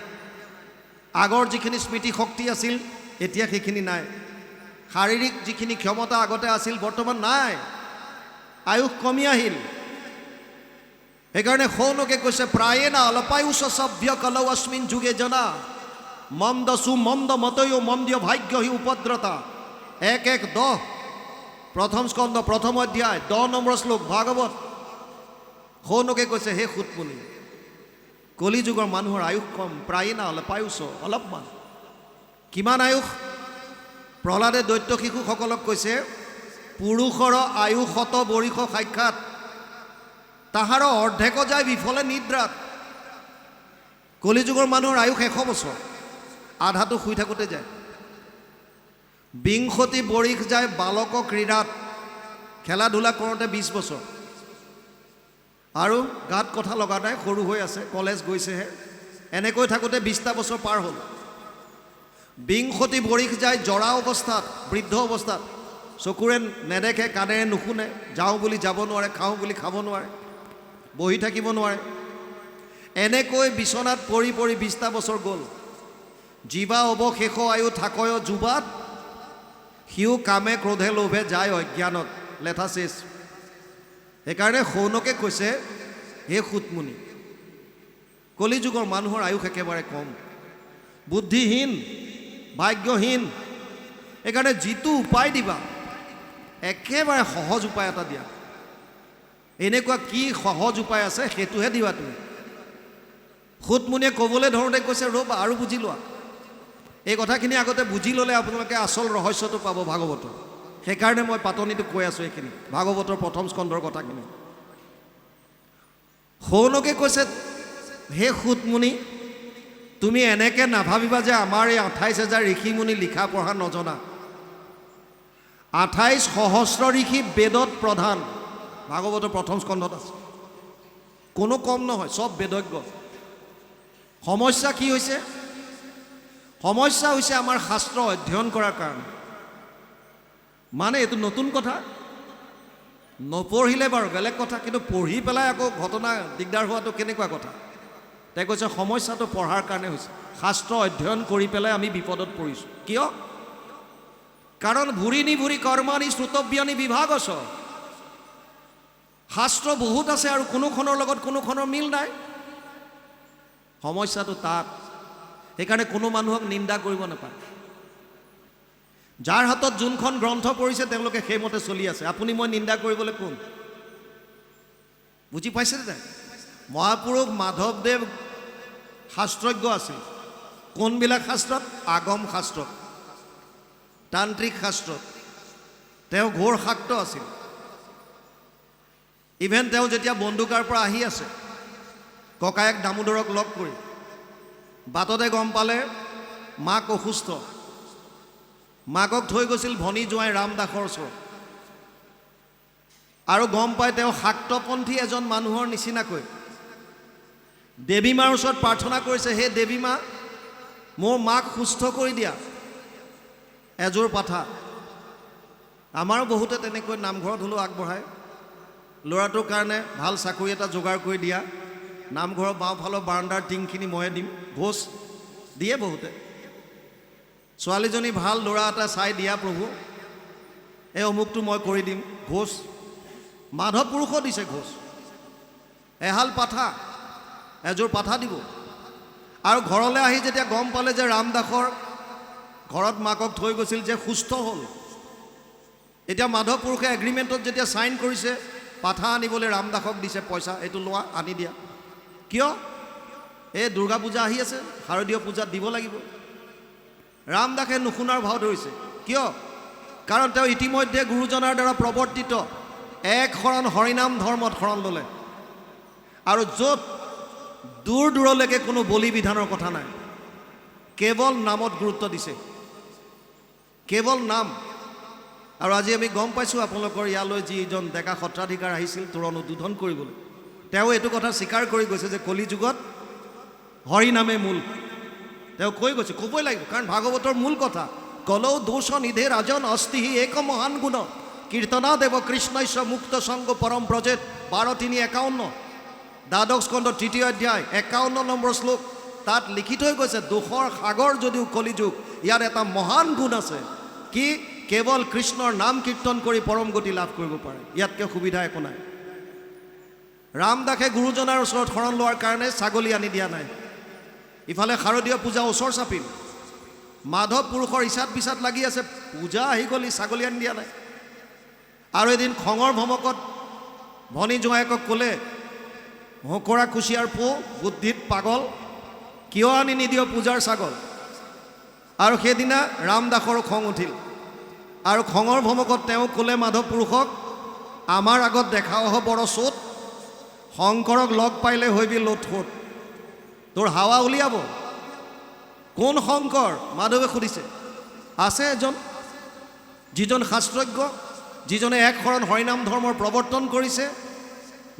আগৰ যিখিনি স্মৃতি শক্তি আছিল এতিয়া সেইখিনি নাই, শাৰীৰিক যিখিনি ক্ষমতা আগতে আছিল বৰ্তমান নাই, আয়ুষ কমি আহিল। সেইকাৰণে সৌনকে কৈছে প্ৰায়েনা অলপায়ুষ সভ্য কলৌ অস্মিন যুগে জনা মন্দ সুমন্দ মতয়ো মন্দিয় ভাগ্য হি উপদ্ৰতা। 1:10 প্ৰথম স্কন্ধ 1ম অধ্যায় 10 নম্বৰ শ্লোক ভাগৱত। সৌনকে কৈছে হে সুতমুনি, কলিযুগৰ মানুহৰ আয়ুষ কম, প্ৰায়েনা অলপায়ুষ, অলপমান। কিমান আয়ুষ? প্ৰহ্লাদে দৈত্য শিশুসকলক কৈছে পুৰুষৰ আয়ু 100 বৰিষ সাক্ষাৎ, তাহাৰ অৰ্ধেক যায় বিফলে নিদ্ৰাত। কলিযুগৰ মানুহৰ আয়ুষ 100 বছৰ, আধাটো শুই থাকোঁতে যায়। 20 বৰিষ যায় বালক ক্ৰীড়াত, খেলা ধূলা কৰোঁতে 20 বছৰ, আৰু গাত কথা লগা নাই, সৰু হৈ আছে, কলেজ গৈছেহে। এনেকৈ থাকোঁতে 20টা বছৰ পাৰ হ'ল। 20 বৰিষ যায় জৰা অৱস্থাত, বৃদ্ধ অৱস্থাত, চকুৰে নেদেখে, কাণেৰে নুশুনে, যাওঁ বুলি যাব নোৱাৰে, খাওঁ বুলি খাব নোৱাৰে, বহি থাকিব নোৱাৰে। এনেকৈ বিচনাত পৰি পৰি 20টা বছৰ গ'ল। জীৱা অৱশেষ আয়ু থাকয় যুৱাত, সিও কামে ক্ৰোধে লোভে যায় অজ্ঞানত, লেঠা শেষ। সেইকাৰণে সৌনকে কৈছে হে সুতমুনি, কলিযুগৰ মানুহৰ আয়ুষ একেবাৰে কম, বুদ্ধিহীন, ভাগ্যহীন। সেইকাৰণে যিটো উপায় দিবা একেবাৰে সহজ উপায় এটা দিয়া। এনেকুৱা কি সহজ উপায় আছে সেইটোহে দিবা তুমি। সুতমুনিয়ে ক'বলৈ ধৰোঁতে কৈছে ৰ'বা আৰু বুজি লোৱা। এই কথাখিনি আগতে বুজি ল'লে আপোনালোকে আচল ৰহস্যটো পাব ভাগৱতৰ। সেইকাৰণে মই পাতনিটো কৈ আছোঁ এইখিনি, ভাগৱতৰ 1ম স্কন্ধৰ কথাখিনি। সৌনকে কৈছে হে সুতমুনি, তুমি এনেকৈ নাভাবিবা যে আমাৰ এই 28,000 ঋষিমুনি লিখা পঢ়া নজনা। 28 সহস্ৰ ঋষি বেদত প্ৰধান, ভাগৱতৰ 1ম স্কন্ধত আছে। কোনো কম নহয়, চব বেদজ্ঞ। সমস্যা কি হৈছে? সমস্যা হৈছে আমাৰ শাস্ত্ৰ অধ্যয়ন কৰাৰ কাৰণে। মানে এইটো নতুন কথা, নপঢ়িলে বাৰু বেলেগ কথা, কিন্তু পঢ়ি পেলাই আকৌ ঘটনা দিগদাৰ হোৱাটো কেনেকুৱা কথা? তাই কৈছে সমস্যাটো পঢ়াৰ কাৰণে হৈছে। শাস্ত্ৰ অধ্যয়ন কৰি পেলাই আমি বিপদত পৰিছোঁ। কিয়? কাৰণ ভুৰি নিভুৰি কৰ্মানি শ্ৰুতব্যানি বিভাগছ। শাস্ত্ৰ বহুত আছে আৰু কোনোখনৰ লগত কোনোখনৰ মিল নাই। সমস্যাটো তাত। সেইকাৰণে কোনো মানুহক নিন্দা কৰিব নাপায়। যাৰ হাতত যোনখন গ্ৰন্থ পৰিছে তেওঁলোকে সেইমতে চলি আছে। আপুনি মই নিন্দা কৰিবলৈ কোন? বুজি পাইছে নাই? মহাপুৰুষ মাধৱদেৱ শাস্ত্ৰজ্ঞ আছিল। কোনবিলাক শাস্ত্ৰত? আগম শাস্ত্ৰত, তান্ত্ৰিক শাস্ত্ৰত। তেওঁ ঘোৰ শাক্ত আছিল। ইভেন তেওঁ যেতিয়া বন্দুকাৰ পৰা আহি আছে, ককায়েক দামোদৰক লগ কৰি বাটতে গম পালে মাক অসুস্থ। মাকক থৈ গৈছিল ভনী জোঁৱাই ৰামদাসৰ ওচৰত, আৰু গম পাই তেওঁ শাক্তপন্থী এজন মানুহৰ নিচিনাকৈ দেৱী মাৰ ওচৰত প্ৰাৰ্থনা কৰিছে, হে দেৱী মা, মোৰ মাক সুস্থ কৰি দিয়া, এযোৰ পাঠা। আমাৰো বহুতে তেনেকৈ নামঘৰত হ'লেও আগবঢ়ায়, ল'ৰাটোৰ কাৰণে ভাল চাকৰি এটা যোগাৰ কৰি দিয়া, নামঘৰৰ বাওঁফালৰ বাৰাণ্ডাৰ টিংখিনি ময়ে দিম, ঘোষ দিয়ে বহুতে। ছোৱালীজনী ভাল ল'ৰা এটা চাই দিয়া প্ৰভু, এই অমুকটো মই কৰি দিম, ঘোষ। মাধৱ পুৰুষো দিছে ঘোষ। এহাল পাঠা, এযোৰ পাঠা দিব। আৰু ঘৰলৈ আহি যেতিয়া গম পালে যে ৰামদাসৰ ঘৰত মাকক থৈ গৈছিল, যে সুস্থ হ'ল, এতিয়া মাধৱ পুৰুষে এগ্ৰিমেণ্টত যেতিয়া চাইন কৰিছে, পাঠা আনিবলৈ ৰামদাসক দিছে পইচা, এইটো লোৱা আনি দিয়া। কিয়? এই দুৰ্গা পূজা আহি আছে, শাৰদীয় পূজাত দিব লাগিব। ৰামদাসে নুশুনাৰ ভাও ধৰিছে। কিয়? কাৰণ তেওঁ ইতিমধ্যে গুৰুজনাৰ দ্বাৰা প্ৰৱৰ্তিত এক শৰণ হৰিনাম ধৰ্মত শৰণ ল'লে, আৰু য'ত দূৰ দূৰলৈকে কোনো বলি বিধানৰ কথা নাই, কেৱল নামত গুৰুত্ব দিছে, কেৱল নাম। আৰু আজি আমি গম পাইছোঁ আপোনালোকৰ ইয়ালৈ যিজন ডেকা সত্ৰাধিকাৰ আহিছিল তোৰণ উদ্বোধন কৰিবলৈ, তেওঁ এইটো কথা স্বীকাৰ কৰি গৈছে যে কলি যুগত হৰিনামে মূল। তেওঁ কৈ গৈছে, ক'বই লাগিব, কাৰণ ভাগৱতৰ মূল কথা কলৌ দোষ নিধে ৰাজন অস্তিহি এক মহান গুণ কীৰ্তনা দেৱ কৃষ্ণৈশ্ব মুক্ত সংগ পৰম ব্ৰজেত 12:3-51 দ্বাদশ স্কন্ধ 3য় অধ্যায় 51 নম্বৰ শ্লোক। তাত লিখি থৈ গৈছে দোষৰ সাগৰ যদিও কলিযুগ, ইয়াৰ এটা মহান গুণ আছে, কি কেৱল কৃষ্ণৰ নাম কীৰ্তন কৰি পৰম গতি লাভ কৰিব পাৰে। ইয়াতকৈ সুবিধা একো নাই। ৰামদাসে গুৰুজনাৰ ওচৰত শৰণ লোৱাৰ কাৰণে ছাগলী আনি দিয়া নাই। ইফালে শাৰদীয় পূজা ওচৰ চাপিল, মাধৱ পুৰুষৰ ইচাত বিচাত লাগি আছে, পূজা আহি গ'ল, ছাগলী আনি দিয়া নাই। আৰু এদিন খঙৰ ভমকত ভনী জোঁৱায়েকক ক'লে, হকৰা কুচিয়াৰ পো বুদ্ধিত পাগল, কিয় আনি নিদিয় পূজাৰ ছাগল। আৰু সেইদিনা ৰামদাসৰো খং উঠিল, আৰু খঙৰ ভমকত তেওঁ ক'লে মাধৱ পুৰুষক, আমাৰ আগত দেখাও হ'ব বৰ চোট, শংকৰক লগ পাইলে হৈবি লোটফোট, তোৰ হাৱা উলিয়াব। কোন শংকৰ? মাধৱে সুধিছে। আছে এজন, যিজন শাস্ত্ৰজ্ঞ, যিজনে এক শৰণ হৰিনাম ধৰ্মৰ প্ৰৱৰ্তন কৰিছে,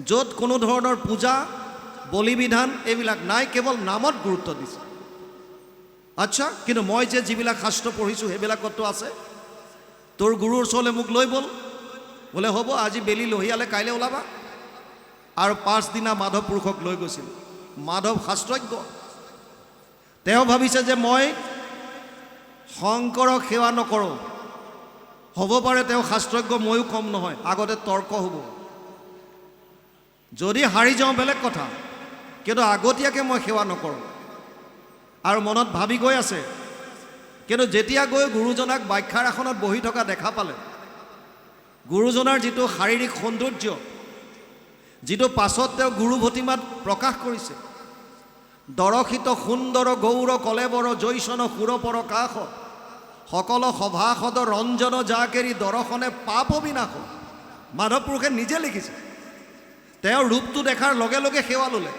য'ত কোনো ধৰণৰ পূজা বলি বিধান এইবিলাক নাই, কেৱল নামত গুৰুত্ব দিছে। আচ্ছা, কিন্তু মই যে যিবিলাক শাস্ত্ৰ পঢ়িছোঁ সেইবিলাকতো আছে। তোৰ গুৰুৰ ওচৰলৈ মোক লৈ ব'ল। বোলে হ'ব, আজি বেলি লহিয়ালে কাইলৈ ওলাবা। আৰু 5 দিনা মাধৱ পুৰুষক লৈ গৈছিল। মাধৱ শাস্ত্ৰজ্ঞ, তেওঁ ভাবিছে যে মই শংকৰক সেৱা নকৰোঁ, হ'ব পাৰে তেওঁ শাস্ত্ৰজ্ঞ, ময়ো কম নহয়, আগতে তৰ্ক হ'ব। যদি হাৰি যাওঁ বেলেগ কথা, কিন্তু আগতীয়াকৈ মই সেৱা নকৰোঁ। আৰু মনত ভাবি গৈ আছে, কিন্তু যেতিয়া গৈ গুৰুজনাক ব্যাখ্যাৰ আসনত বহি থকা দেখা পালে, গুৰুজনাৰ যিটো শাৰীৰিক সৌন্দৰ্য, যিটো পাছত তেওঁ গুৰু ভতিমাত প্ৰকাশ কৰিছে, দৰশিত সুন্দৰ গৌৰ কলেবৰ জৈসন সুৰপৰ কাষ, সকল সভাসদ ৰঞ্জন জাকেৰি দৰ্শনে পাপ বিনাশ। মাধৱ পুৰুষে নিজে লিখিছে। তেওঁ ৰূপটো দেখাৰ লগে লগে সেৱা ল'লে।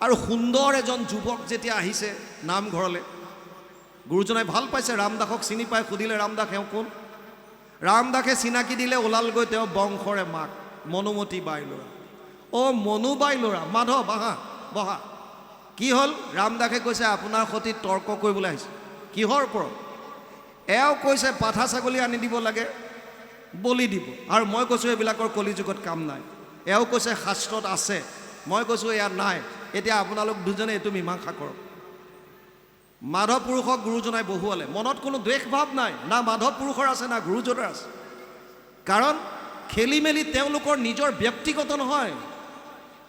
আৰু সুন্দৰ এজন যুৱক যেতিয়া আহিছে নামঘৰলৈ, গুৰুজনাই ভাল পাইছে, ৰামদাসক চিনি পাই সুধিলে, ৰামদাস এওঁ কোন? ৰামদাসে চিনাকি দিলে, ওলালগৈ তেওঁ বংশৰে মাক মনুমতী বাই ল'ৰা। অ' মনু বাই ল'ৰা, মাধৱ আহা বহা। কি হ'ল? ৰামদাসে কৈছে, আপোনাৰ সৈতে তৰ্ক কৰিবলৈ আহিছে। কিহৰ ওপৰত? এওঁ কৈছে পাঠা ছাগলী আনি দিব লাগে, বলি দিব। আৰু মই কৈছোঁ এইবিলাকৰ কলিযুগত কাম নাই। এওঁ কৈছে শাস্ত্ৰত আছে, মই কৈছোঁ ইয়াত নাই। এতিয়া আপোনালোক দুজনে এইটো মীমাংসা কৰক। মাধৱ পুৰুষক গুৰুজনাই বহুৱালে। মনত কোনো দ্বেষ ভাৱ নাই, না মাধৱ পুৰুষৰ আছে না গুৰুজনাৰ আছে। কাৰণ খেলি মেলি তেওঁলোকৰ নিজৰ ব্যক্তিগত নহয়,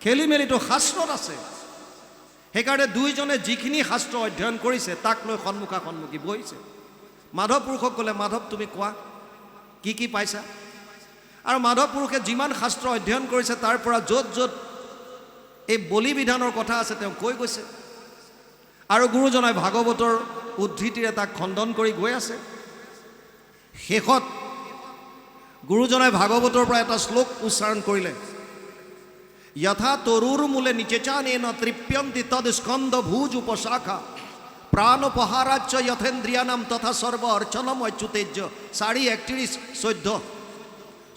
খেলি মেলিটো শাস্ত্ৰত আছে। সেইকাৰণে দুইজনে যিখিনি শাস্ত্ৰ অধ্যয়ন কৰিছে তাক লৈ সন্মুখা সন্মুখী বহিছে। মাধৱ পুৰুষক ক'লে, মাধৱ তুমি কোৱা কি কি পাইছা? আৰু মাধৱ পুৰুষে যিমান শাস্ত্ৰ অধ্যয়ন কৰিছে তাৰ পৰা য'ত য'ত এই বলি বিধানৰ কথা আছে তেওঁ কৈ গৈছে। আৰু গুৰুজনাই ভাগৱতৰ উদ্ধৃতিৰে তাক খণ্ডন কৰি গৈ আছে। শেষত গুৰুজনাই ভাগৱতৰ পৰা এটা শ্লোক উচ্চাৰণ কৰিলে, যথা তৰুৰ মূলে নিচেচানেন তৃপ্যন্তি তদ স্কন্ধ ভুজ উপশাখা প্ৰাণোপহাৰাচ্য যথেন্দ্ৰিয়ানাম তথা সৰ্ব অৰ্চনম অচ্যুতেজ্য। 4:31-14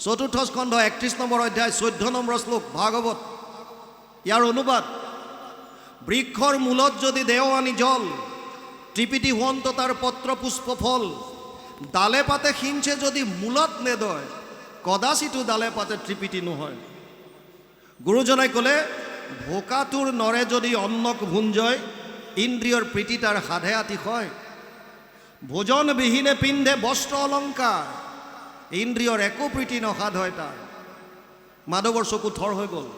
চতুৰ্থ স্কন্ধ 31 নম্বৰ অধ্যায় 14 নম্বৰ শ্লোক ভাগৱত। ইয়াৰ অনুবাদ, বৃক্ষৰ মূলত যদি দেও আনি জল, ত্ৰিপিটি হুৱন্ত তাৰ পত্ৰ পুষ্প ফল, ডালে পাতে সিঞ্চে যদি মূলত নেদয়, কদাচিতো ডালে পাতে ত্ৰিপিটি নহয়। গুৰুজনাই ক'লে, ভোকাটোৰ নৰে যদি অন্নক ভুঞ্জয়, ইন্দ্ৰিয়ৰ প্ৰীতি তাৰ সাধে আতিশয়। ভোজন বিহীনে পিন্ধে বস্ত্ৰ অলংকাৰ, ইন্দ্ৰিয়ৰ একো প্ৰীতি নসাধ হয় তাৰ। মাধৱৰ চকু থৰ হৈ গ'ল।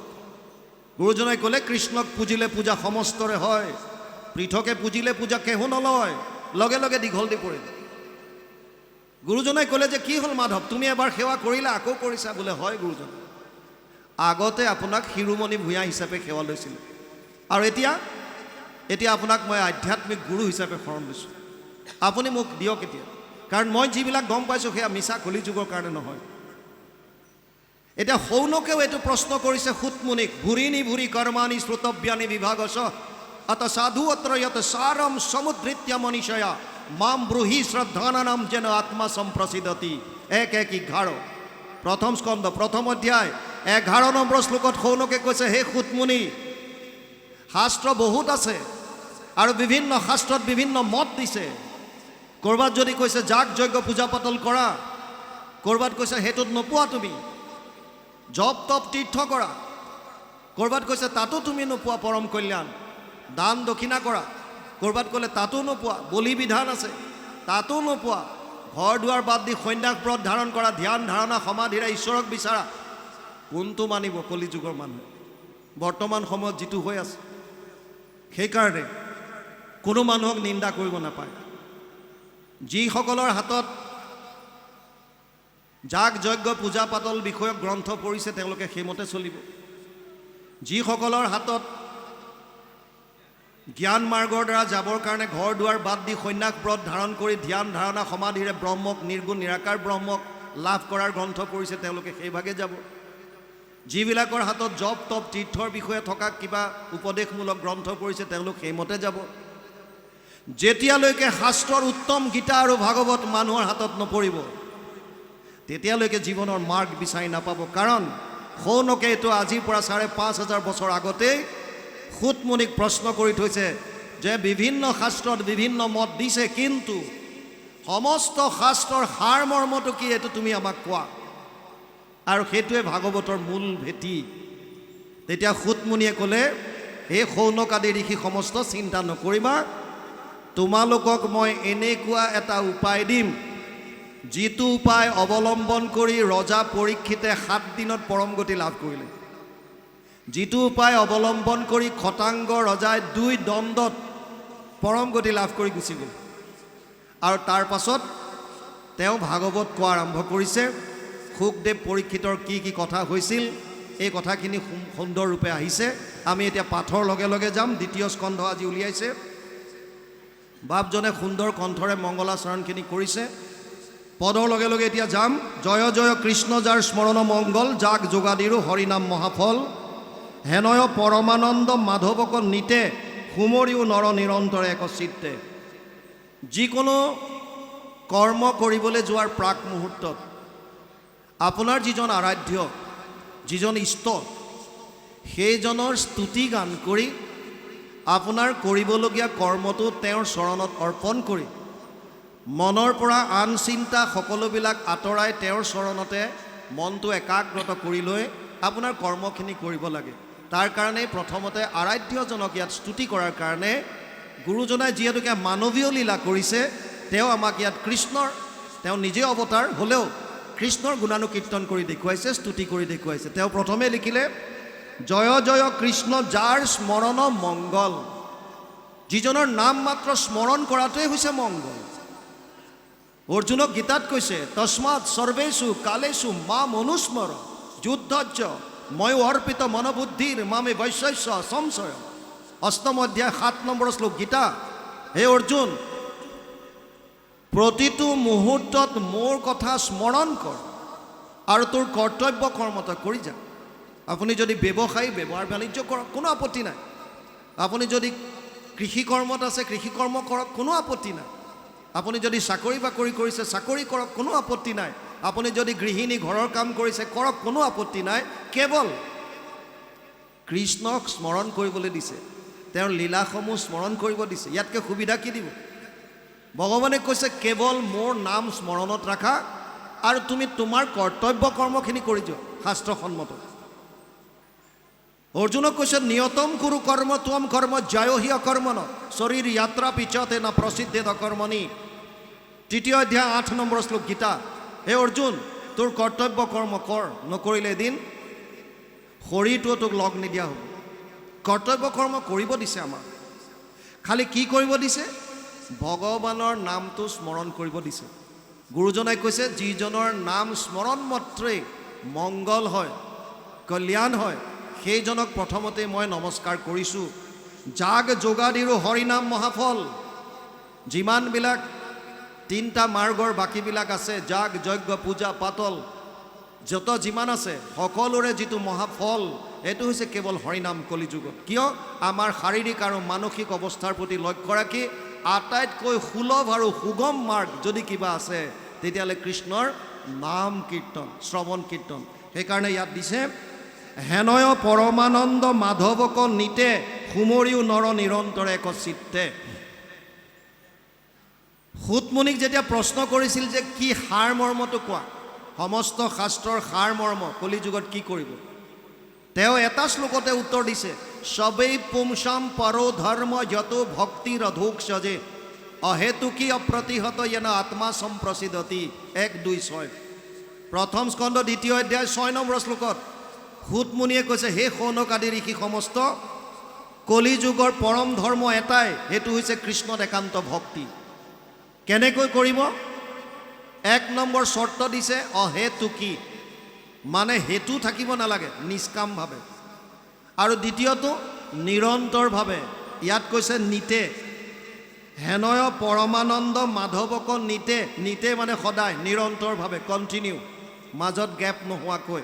গুৰুজনাই ক'লে, কৃষ্ণক পুজিলে পূজা সমস্তৰে হয়, পৃথকে পুজিলে পূজা কেহো নলয়, লগে লগে দীঘল দি পৰিল। গুৰুজনাই ক'লে যে কি হ'ল মাধৱ, তুমি এবাৰ সেৱা কৰিলা আকৌ কৰিছা বোলে। হয় গুৰুজন, আগতে আপোনাক শিৰোমণি ভূঞা হিচাপে সেৱা লৈছিলোঁ, আৰু এতিয়া আপোনাক মই আধ্যাত্মিক গুৰু হিচাপে শৰণ লৈছোঁ। আপুনি মোক দিয়ক এতিয়া, কাৰণ মই যিবিলাক গম পাইছোঁ সেয়া মিছা কলিযুগৰ কাৰণে নহয়। এতিয়া সৌনকেও এইটো প্ৰশ্ন কৰিছে সুতমুনিক, ভুৰিনি ভুৰি কৰ্মাণি শ্ৰুতব্যানি বিভাগস অত সাধু অত্ৰ যত সাৰম সমুদ্ৰিত্য মনীষয়া মাম ব্ৰুহি শ্ৰদ্ধানানাম যেন আত্মা সম্প্ৰসিদতি। 1:11 প্ৰথম স্কন্ধ প্ৰথম অধ্যায় 11 নম্বৰ শ্লোকত সৌনকে কৈছে, হে সুতমুনি, শাস্ত্ৰ বহুত আছে আৰু বিভিন্ন শাস্ত্ৰত বিভিন্ন মত দিছে। ক'ৰবাত যদি কৈছে যাগ যজ্ঞ পূজা পাতল কৰা, ক'ৰবাত কৈছে সেইটোত নোপোৱা তুমি, জপ তপ তীৰ্থ কৰা, ক'ৰবাত কৈছে তাতো তুমি নোপোৱা পৰম কল্যাণ, দান দক্ষিণা কৰা, ক'ৰবাত ক'লে তাতো নোপোৱা, বলি বিধান আছে তাতো নোপোৱা, ঘৰ দুৱাৰ বাদ দি সন্ন্যাস ব্ৰত ধাৰণ কৰা, ধ্যান ধাৰণা সমাধিৰে ঈশ্বৰক বিচাৰা। কোনটো মানিব কলিযুগৰ মানুহ বৰ্তমান সময়ত যিটো হৈ আছে? সেইকাৰণে কোনো মানুহক নিন্দা কৰিব নাপায়। যিসকলৰ হাতত যাগ যজ্ঞ পূজা পাতল বিষয়ক গ্ৰন্থ পঢ়িছে তেওঁলোকে সেইমতে চলিব। যিসকলৰ হাতত জ্ঞান মাৰ্গৰ দ্বাৰা যাবৰ কাৰণে ঘৰ দুৱাৰ বাদ দি সন্ন্যাস ব্ৰত ধাৰণ কৰি ধ্যান ধাৰণা সমাধিৰে ব্ৰহ্মক, নিৰ্গুণ নিৰাকাৰ ব্ৰহ্মক লাভ কৰাৰ গ্ৰন্থ পঢ়িছে তেওঁলোকে সেইভাগে যাব। যিবিলাকৰ হাতত জপ তপ তীৰ্থৰ বিষয়ে থকা কিবা উপদেশমূলক গ্ৰন্থ পঢ়িছে তেওঁলোক সেইমতে যাব। যেতিয়ালৈকে শাস্ত্ৰৰ উত্তম গীতা আৰু ভাগৱত মানুহৰ হাতত নপৰিব তেতিয়ালৈকে জীৱনৰ মাৰ্গ বিচাৰি নাপাব। কাৰণ সৌনকে এইটো আজিৰ পৰা 5,500 বছৰ আগতেই সুতমুনিক প্ৰশ্ন কৰি থৈছে যে বিভিন্ন শাস্ত্ৰত বিভিন্ন মত দিছে, কিন্তু সমস্ত শাস্ত্ৰৰ সাৰ মৰ্মটো কি এইটো তুমি আমাক কোৱা। আৰু সেইটোৱে ভাগৱতৰ মূল ভেটি। তেতিয়া সুতমুনিয়ে ক'লে, হে সৌনক আদি ঋষি সমস্ত, চিন্তা নকৰিবা, তোমালোকক মই এনেকুৱা এটা উপায় দিম, যিটো উপায় অৱলম্বন কৰি ৰজা পৰীক্ষিতে 7 দিনত পৰম গতি লাভ কৰিলে। যিটো উপায় অৱলম্বন কৰি খটাংগ ৰজাই 2 দণ্ডত পৰম গতি লাভ কৰি গুচি গ'ল। আৰু তাৰ পাছত তেওঁ ভাগৱত কোৱা আৰম্ভ কৰিছে। সুখদেৱ পৰীক্ষিতৰ কি কি কথা হৈছিল এই কথাখিনি সুন্দৰ ৰূপে আহিছে। আমি এতিয়া পাঠৰ লগে লগে যাম। 2য় স্কন্ধ আজি উলিয়াইছে। বাপজনে সুন্দৰ কণ্ঠৰে মংগলাচৰণখিনি কৰিছে। পদৰ লগে লগে এতিয়া যাম। জয় জয় কৃষ্ণ যাৰ স্মৰণ মংগল, যাক যোগাদিৰো হৰিনাম মহাফল, হেনয় পৰমানন্দ মাধৱক নিতে, সুমৰিও নৰ নিৰন্তৰে এক চিত্তে। যিকোনো কৰ্ম কৰিবলৈ যোৱাৰ প্ৰাক মুহূৰ্তত আপোনাৰ যিজন আৰাধ্য, যিজন ইষ্ট, সেইজনৰ স্তুতি গান কৰি আপোনাৰ কৰিবলগীয়া কৰ্মটো তেওঁৰ চৰণত অৰ্পণ কৰি মনৰ পৰা আন চিন্তা সকলোবিলাক আঁতৰাই তেওঁৰ চৰণতে মনটো একাগ্ৰত কৰি লৈ আপোনাৰ কৰ্মখিনি কৰিব লাগে। তাৰ কাৰণে প্ৰথমতে আৰাধ্যজনক ইয়াত স্তুতি কৰাৰ কাৰণে গুৰুজনাই যিহেতুকে মানৱীয় লীলা কৰিছে, তেওঁ আমাক ইয়াত কৃষ্ণৰ, তেওঁ নিজে অৱতাৰ হ'লেও কৃষ্ণৰ গুণানুকীৰ্তন কৰি দেখুৱাইছে, স্তুতি কৰি দেখুৱাইছে। তেওঁ প্ৰথমে লিখিলে, জয় জয় কৃষ্ণ যাৰ স্মৰণ মংগল। যিজনৰ নাম মাত্ৰ স্মৰণ কৰাটোৱে হৈছে মংগল। অৰ্জুনক গীতাত কৈছে, তস্মাৎ সৰ্বেষু কালেষু মাম অনুস্মৰ যুদ্ধজ্য ময়ো অৰ্পিত মনোবুদ্ধিৰ মামে বৈশ্যস্য সংশয়। 8ম অধ্যায় 7 নম্বৰ শ্লোক গীতা। হে অৰ্জুন, প্ৰতিটো মুহূৰ্তত মোৰ কথা স্মৰণ কৰ আৰু তোৰ কৰ্তব্য কৰ্ম তই কৰি যা। আপুনি যদি ব্যৱসায়ী, ব্যৱহাৰ বাণিজ্য কৰক, কোনো আপত্তি নাই। আপুনি যদি কৃষি কৰ্মত আছে, কৃষি কৰ্ম কৰক, কোনো আপত্তি নাই। আপুনি যদি চাকৰি বাকৰি কৰিছে, চাকৰি কৰক, কোনো আপত্তি নাই। আপুনি যদি গৃহিণী ঘৰৰ কাম কৰিছে, কৰক, কোনো আপত্তি নাই। কেৱল কৃষ্ণক স্মৰণ কৰিবলৈ দিছে, তেওঁৰ লীলাসমূহ স্মৰণ কৰিব দিছে। ইয়াতকৈ সুবিধা কি দিব? ভগৱানে কৈছে কেৱল মোৰ নাম স্মৰণত ৰাখা আৰু তুমি তোমাৰ কৰ্তব্য কৰ্মখিনি কৰি যোৱা শাস্ত্ৰসন্মত। অৰ্জুনক কৈছে, নিয়তম কুৰু কৰ্ম ত্বম কৰ্ম জয়হি অকৰ্মণ শৰীৰ যাত্ৰা পিছতে না প্ৰসিদ্ধেদ কৰ্মণি। 3য় অধ্যায় 8 নম্বৰ শ্লোক গীতা। হে অৰ্জুন, তোৰ কৰ্তব্য কৰ্ম কৰ, নকৰিলে এদিন শৰীৰটোও তোক লগ নিদিয়া হ'ব। কৰ্তব্য কৰ্ম কৰিব দিছে আমাক, খালি কি কৰিব দিছে? ভগৱানৰ নামটো স্মৰণ কৰিব দিছে। গুৰুজনাই কৈছে যিজনৰ নাম স্মৰণ মাত্ৰে মংগল হয়, কল্যাণ হয়, সেইজনক প্ৰথমতে মই নমস্কাৰ কৰিছোঁ। জাগ যোগাদিৰো হৰিনাম মহাফল। যিমানবিলাক 3টা মাৰ্গৰ বাকীবিলাক আছে, জাগ, যজ্ঞ, পূজা, পাতল, যত যিমান আছে সকলোৰে যিটো মহাফল, এইটো হৈছে কেৱল হৰিনাম কলিযুগত। কিয়? আমাৰ শাৰীৰিক আৰু মানসিক অৱস্থাৰ প্ৰতি লক্ষ্য ৰাখি আটাইতকৈ সুলভ আৰু সুগম মাৰ্গ যদি কিবা আছে তেতিয়াহ'লে কৃষ্ণৰ নাম কীৰ্তন, শ্ৰৱণ কীৰ্তন। সেইকাৰণে ইয়াত দিছে হেনয় পৰমানন্দ মাধৱক নিতে সুমৰিও নৰ নিৰন্তৰ এক চিত্তে। সুতমুনিক যেতিয়া প্ৰশ্ন কৰিছিল যে কি সাৰ মৰ্মটো কোৱা, সমস্ত শাস্ত্ৰৰ সাৰ মৰ্ম কলিযুগত কি কৰিব, তেওঁ এটা শ্লোকতে উত্তৰ দিছে সবেই পুংসাম পৰো ধৰ্ম যত ভক্তিৰ অধোক সজে অহেতুকী অপ্ৰতিহত যেন আত্মা সম্প্ৰসিদ্ধতি। 1-2-6 প্ৰথম স্কন্ধ 2য় অধ্যায় 6 নম্বৰ শ্লোকত সুতমুনিয়ে কৈছে হে শৌনক আদি ঋষি সমস্ত, কলিযুগৰ পৰম ধৰ্ম এটাই, সেইটো হৈছে কৃষ্ণত একান্ত ভক্তি। কেনেকৈ কৰিব? 1 নম্বৰ চৰ্ত দিছে অহেতুকী, মানে হেতু থাকিব নালাগে, নিষ্কামভাৱে। আৰু দ্বিতীয়টো নিৰন্তৰভাৱে, ইয়াত কৈছে নিতে। হেনয় পৰমানন্দ মাধৱক নিতে, নিতে মানে সদায়, নিৰন্তৰভাৱে, কণ্টিনিউ, মাজত গেপ নোহোৱাকৈ।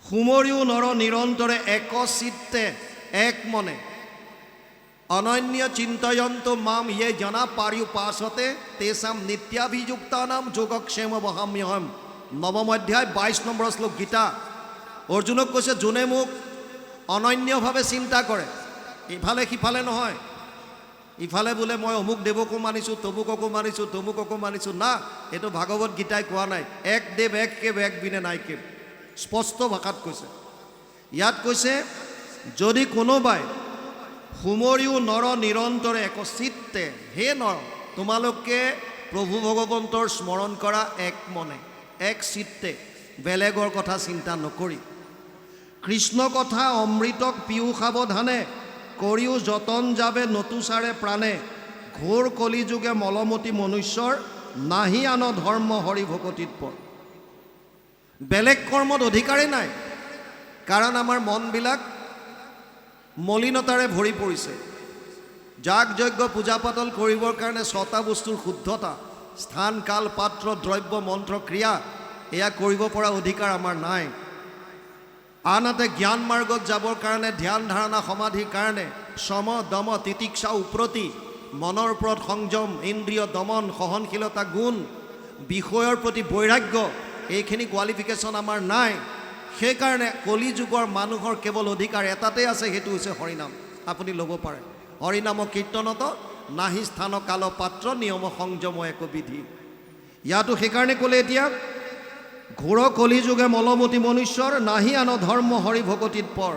সুমৰিও নৰ নিৰন্তৰে এক চিত্তে, এক মনে। অনন্য চিন্তয়ন্ত মাম ইয়ে জনা পাৰ্যুপাসতে তেসাম নিত্যাভিযুক্তানাম যোগক্ষেম বহাম্যহম। 9ম অধ্যায় 22 নম্বৰ শ্লোক গীতা। অৰ্জুনক কৈছে যোনে মোক অনন্যভাৱে চিন্তা কৰে, ইফালে সিফালে নহয়, ইফালে বোলে মই অমুক দেৱকো মানিছোঁ, তমুককো মানিছোঁ, তমুককো মানিছোঁ, না, এইটো ভাগৱত গীতাই কোৱা নাই। এক দেৱ এক কেৱ এক বিনে নাই কেৱ, স্পষ্ট ভাষাত কৈছে। ইয়াত কৈছে যদি কোনোবাই সুমৰিও নৰ নিৰন্তৰে এক চিত্তে, হে নৰ তোমালোকে প্ৰভু ভগৱন্তৰ স্মৰণ কৰা এক মনে, এক চিত্তে, বেলেগৰ কথা চিন্তা নকৰি। কৃষ্ণ কথা অমৃতক পিউ সাৱধানে কৰিও যতন যাবে নতুচাৰে প্ৰাণে। ঘোৰ কলিযুগে মলমতি মনুষ্যৰ নাহি আন ধৰ্ম হৰি ভকতিত পৰ। বেলেগ কৰ্মত অধিকাৰেই নাই, কাৰণ আমাৰ মনবিলাক মলিনতাৰে ভৰি পৰিছে। যাগ যজ্ঞ পূজা পাতল কৰিবৰ কাৰণে 6টা বস্তুৰ শুদ্ধতা, স্থান কাল পাত্ৰ দ্ৰব্য মন্ত্ৰ ক্ৰিয়া, এয়া কৰিব পৰা অধিকাৰ আমাৰ নাই। আনহাতে জ্ঞান মাৰ্গত যাবৰ কাৰণে ধ্যান ধাৰণা সমাধিৰ কাৰণে সম দম তিতিক্ষা উপ্ৰতি, মনৰ ওপৰত সংযম, ইন্দ্ৰিয় দমন, সহনশীলতা গুণ, বিষয়ৰ প্ৰতি বৈৰাগ্য, এইখিনি কোৱালিফিকেশ্যন আমাৰ নাই। সেইকাৰণে কলিযুগৰ মানুহৰ কেৱল অধিকাৰ এটাতেই আছে, সেইটো হৈছে হৰিনাম। আপুনি ল'ব পাৰে। হৰিনাম কীৰ্তনত নাহি স্থান কাল পাত্ৰ নিয়ম সংযম এক বিধি। ইয়াতো সেইকাৰণে ক'লে এতিয়া ঘোৰ কলিযুগে মলমতি মনুষ্যৰ নাহি আন ধৰ্ম হৰি ভকতিত পৰ।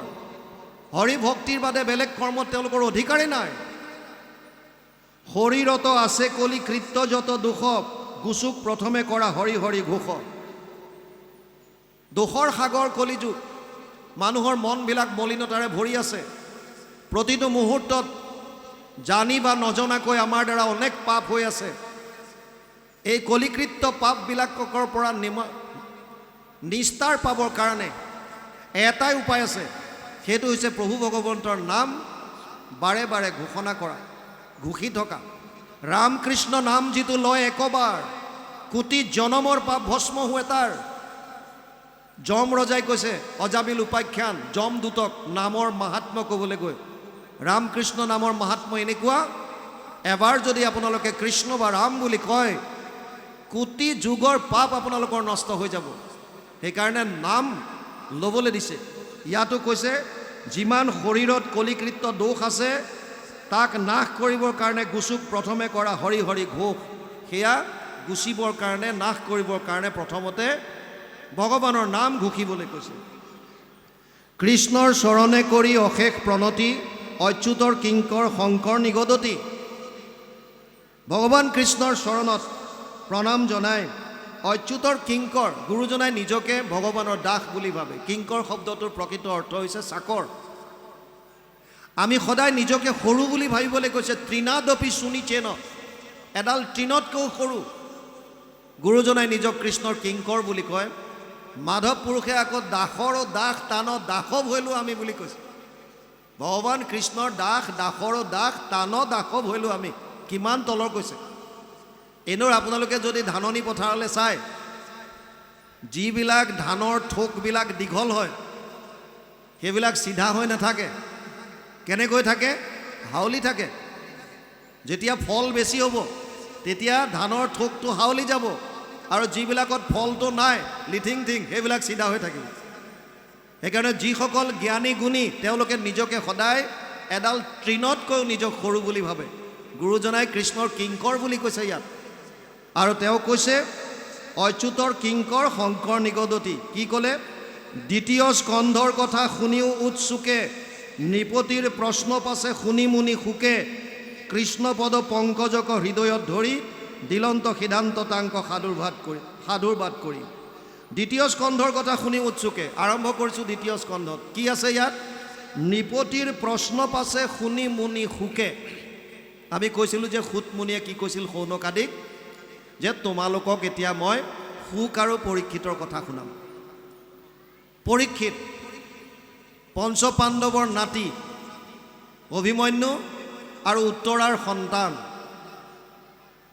হৰি ভক্তিৰ বাদে বেলেগ কৰ্মত তেওঁলোকৰ অধিকাৰেই নাই। শৰীৰত আছে কলি কৃত্য যত দুখ, গুচুক প্ৰথমে কৰা হৰি হৰি ঘোষ। দোষৰ সাগৰ কলিযুগ, মানুহৰ মনবিলাক মলিনতাৰে ভৰি আছে। প্ৰতিটো মুহূৰ্তত জানি বা নজনাকৈ আমাৰ দ্বাৰা অনেক পাপ হৈ আছে। এই কলিকৃত্য পাপবিলাকৰ পৰা নিস্তাৰ পাবৰ কাৰণে এটাই উপায় আছে, সেইটো হৈছে প্ৰভু ভগৱন্তৰ নাম বাৰে বাৰে ঘোষণা কৰা, ঘোষি থকা। ৰামকৃষ্ণ নাম যিটো লয় একবাৰ, কোটি জনমৰ পাপ ভস্ম হোৱে তাৰ। যম ৰজাই কৈছে অজামিল উপাখ্যান, যম দূতক নামৰ মাহাত্ম্য ক'বলৈ গৈ, ৰামকৃষ্ণ নামৰ মাহাত্ম্য এনেকুৱা, এবাৰ যদি আপোনালোকে কৃষ্ণ বা ৰাম বুলি কয়, কোটি যুগৰ পাপ আপোনালোকৰ নষ্ট হৈ যাব। সেইকাৰণে নাম ল'বলৈ দিছে। ইয়াতো কৈছে যিমান শৰীৰত কলিকৃত্য দোষ আছে তাক নাশ কৰিবৰ কাৰণে গুচুক প্ৰথমে কৰা হৰি হৰি ঘোষ। সেয়া গুচিবৰ কাৰণে, নাশ কৰিবৰ কাৰণে প্ৰথমতে ভগৱানৰ নাম ঘোষিবলৈ কৈছে। কৃষ্ণৰ চৰণে কৰি অশেষ প্ৰণতি, অচ্যুতৰ কিংকৰ শংকৰ নিগদতি। ভগৱান কৃষ্ণৰ চৰণত প্ৰণাম জনাই অচ্যুতৰ কিংকৰ, গুৰুজনাই নিজকে ভগৱানৰ দাস বুলি ভাবে। কিংকৰ শব্দটোৰ প্ৰকৃত অৰ্থ হৈছে চাকৰ। আমি সদায় নিজকে সৰু বুলি ভাবিবলৈ কৈছে। তৃণাদপি শুনি চেন, এডাল তৃণতকৈও সৰু। গুৰুজনাই নিজক কৃষ্ণৰ কিংকৰ বুলি কয়। মাধৱ পুৰুষে আকৌ দাসৰ দাস টান দাসৱ হৈলো আমি বুলি কৈছে। ভগৱান কৃষ্ণৰ দাস দাসৰ দাস টান দাসৱ হৈলো আমি, কিমান তলৰ কৈছে। এনেও আপোনালোকে যদি ধাননি পথাৰলৈ চায়, যিবিলাক ধানৰ ঠোকবিলাক দীঘল হয় সেইবিলাক চিধা হৈ নাথাকে। কেনেকৈ থাকে? হাউলি থাকে। যেতিয়া ফল বেছি হ'ব তেতিয়া ধানৰ ঠোকটো হাউলি যাব, আৰু যিবিলাকত ফলটো নাই লিথিং থিং সেইবিলাক চিধা হৈ থাকিব। সেইকাৰণে যিসকল জ্ঞানী গুণী তেওঁলোকে নিজকে সদায় এডাল তৃণতকৈও নিজক সৰু বুলি ভাবে। গুৰুজনাই কৃষ্ণৰ কিংকৰ বুলি কৈছে ইয়াত। আৰু তেওঁ কৈছে অচ্যুতৰ কিংকৰ শংকৰ নিগদতি। কি ক'লে? দ্বিতীয় স্কন্ধৰ কথা শুনিও উৎসুকে, নৃপতিৰ প্ৰশ্ন পাছে শুনি মুনি সুকে, কৃষ্ণপদ পংকজক হৃদয়ত ধৰি, দিলন্ত সিদ্ধান্ত তাংক সাধুৰবাদ কৰি। দ্বিতীয় স্কন্ধৰ কথা শুনি উৎসুকে। আৰম্ভ কৰিছোঁ দ্বিতীয় স্কন্ধত। কি আছে ইয়াত? নৃপতিৰ প্ৰশ্ন পাছে শুনি মুনি সুকে। আমি কৈছিলোঁ যে সুত মুনিয়ে কি কৈছিল সৌনকাদিক, যে তোমালোকক এতিয়া মই সুক আৰু পৰীক্ষিতৰ কথা শুনাম। পৰীক্ষিত পঞ্চপাণ্ডৱৰ নাতি, অভিমন্যু আৰু উত্তৰাৰ সন্তান,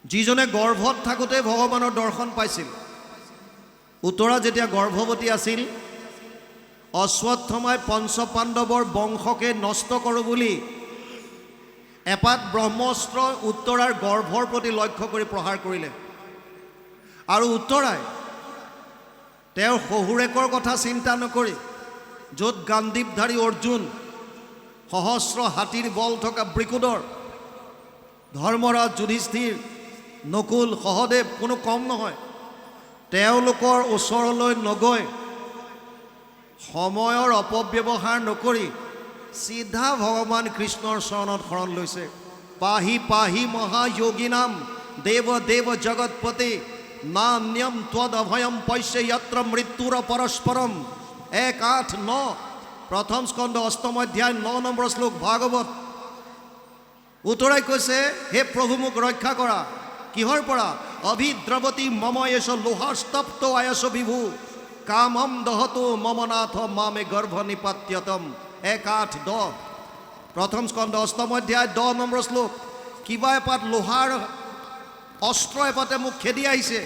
যিজনে গৰ্ভত থাকোঁতে ভগৱানৰ দৰ্শন পাইছিল। উত্তৰা যেতিয়া গৰ্ভৱতী আছিল, অশ্বত্থমাই পঞ্চপাণ্ডৱৰ বংশকে নষ্ট কৰোঁ বুলি এপাত ব্ৰহ্মস্ত্ৰ উত্তৰাৰ গৰ্ভৰ প্ৰতি লক্ষ্য কৰি প্ৰহাৰ কৰিলে। আৰু উত্তৰাই তেওঁৰ শহুৰেকৰ কথা চিন্তা নকৰি, য'ত গাণ্ডীৱধাৰী অৰ্জুন, সহস্ৰ হাতীৰ বল থকা বৃকুদৰ, ধৰ্মৰাজ যুধিষ্ঠিৰ, নকুল, সহদেৱ, কোনো কম নহয়, তেওঁলোকৰ ওচৰলৈ নগৈ সময়ৰ অপব্যৱহাৰ নকৰি চিধা ভগৱান কৃষ্ণৰ চৰণত শৰণ লৈছে। পাহি পাহি মহাযোগিনাম দেৱ দেৱ জগৎপতি, নান্যম ত্বদ অভয়ম পশ্যে যত্ৰ মৃত্যুৰ পৰস্পৰম। 1:8-9 প্ৰথম স্কন্ধ অষ্টম অধ্যায় 9 নম্বৰ শ্লোক ভাগৱত। উত্তৰাই কৈছে, হে প্ৰভু মোক ৰক্ষা কৰা। কিহৰ পৰা? অভিদ্ৰৱতী মম এষ লোহাস্তপ্ত আয়স বিভু, কামম দহতো মম নাথ মামে গৰ্ভ নিপাত্যতম। 1:8-10 প্ৰথম স্কন্ধ অষ্টম অধ্যায় 10 নম্বৰ শ্লোক। কিবা এপাত লোহাৰ অস্ত্ৰ এপাতে মোক খেদি আহিছে।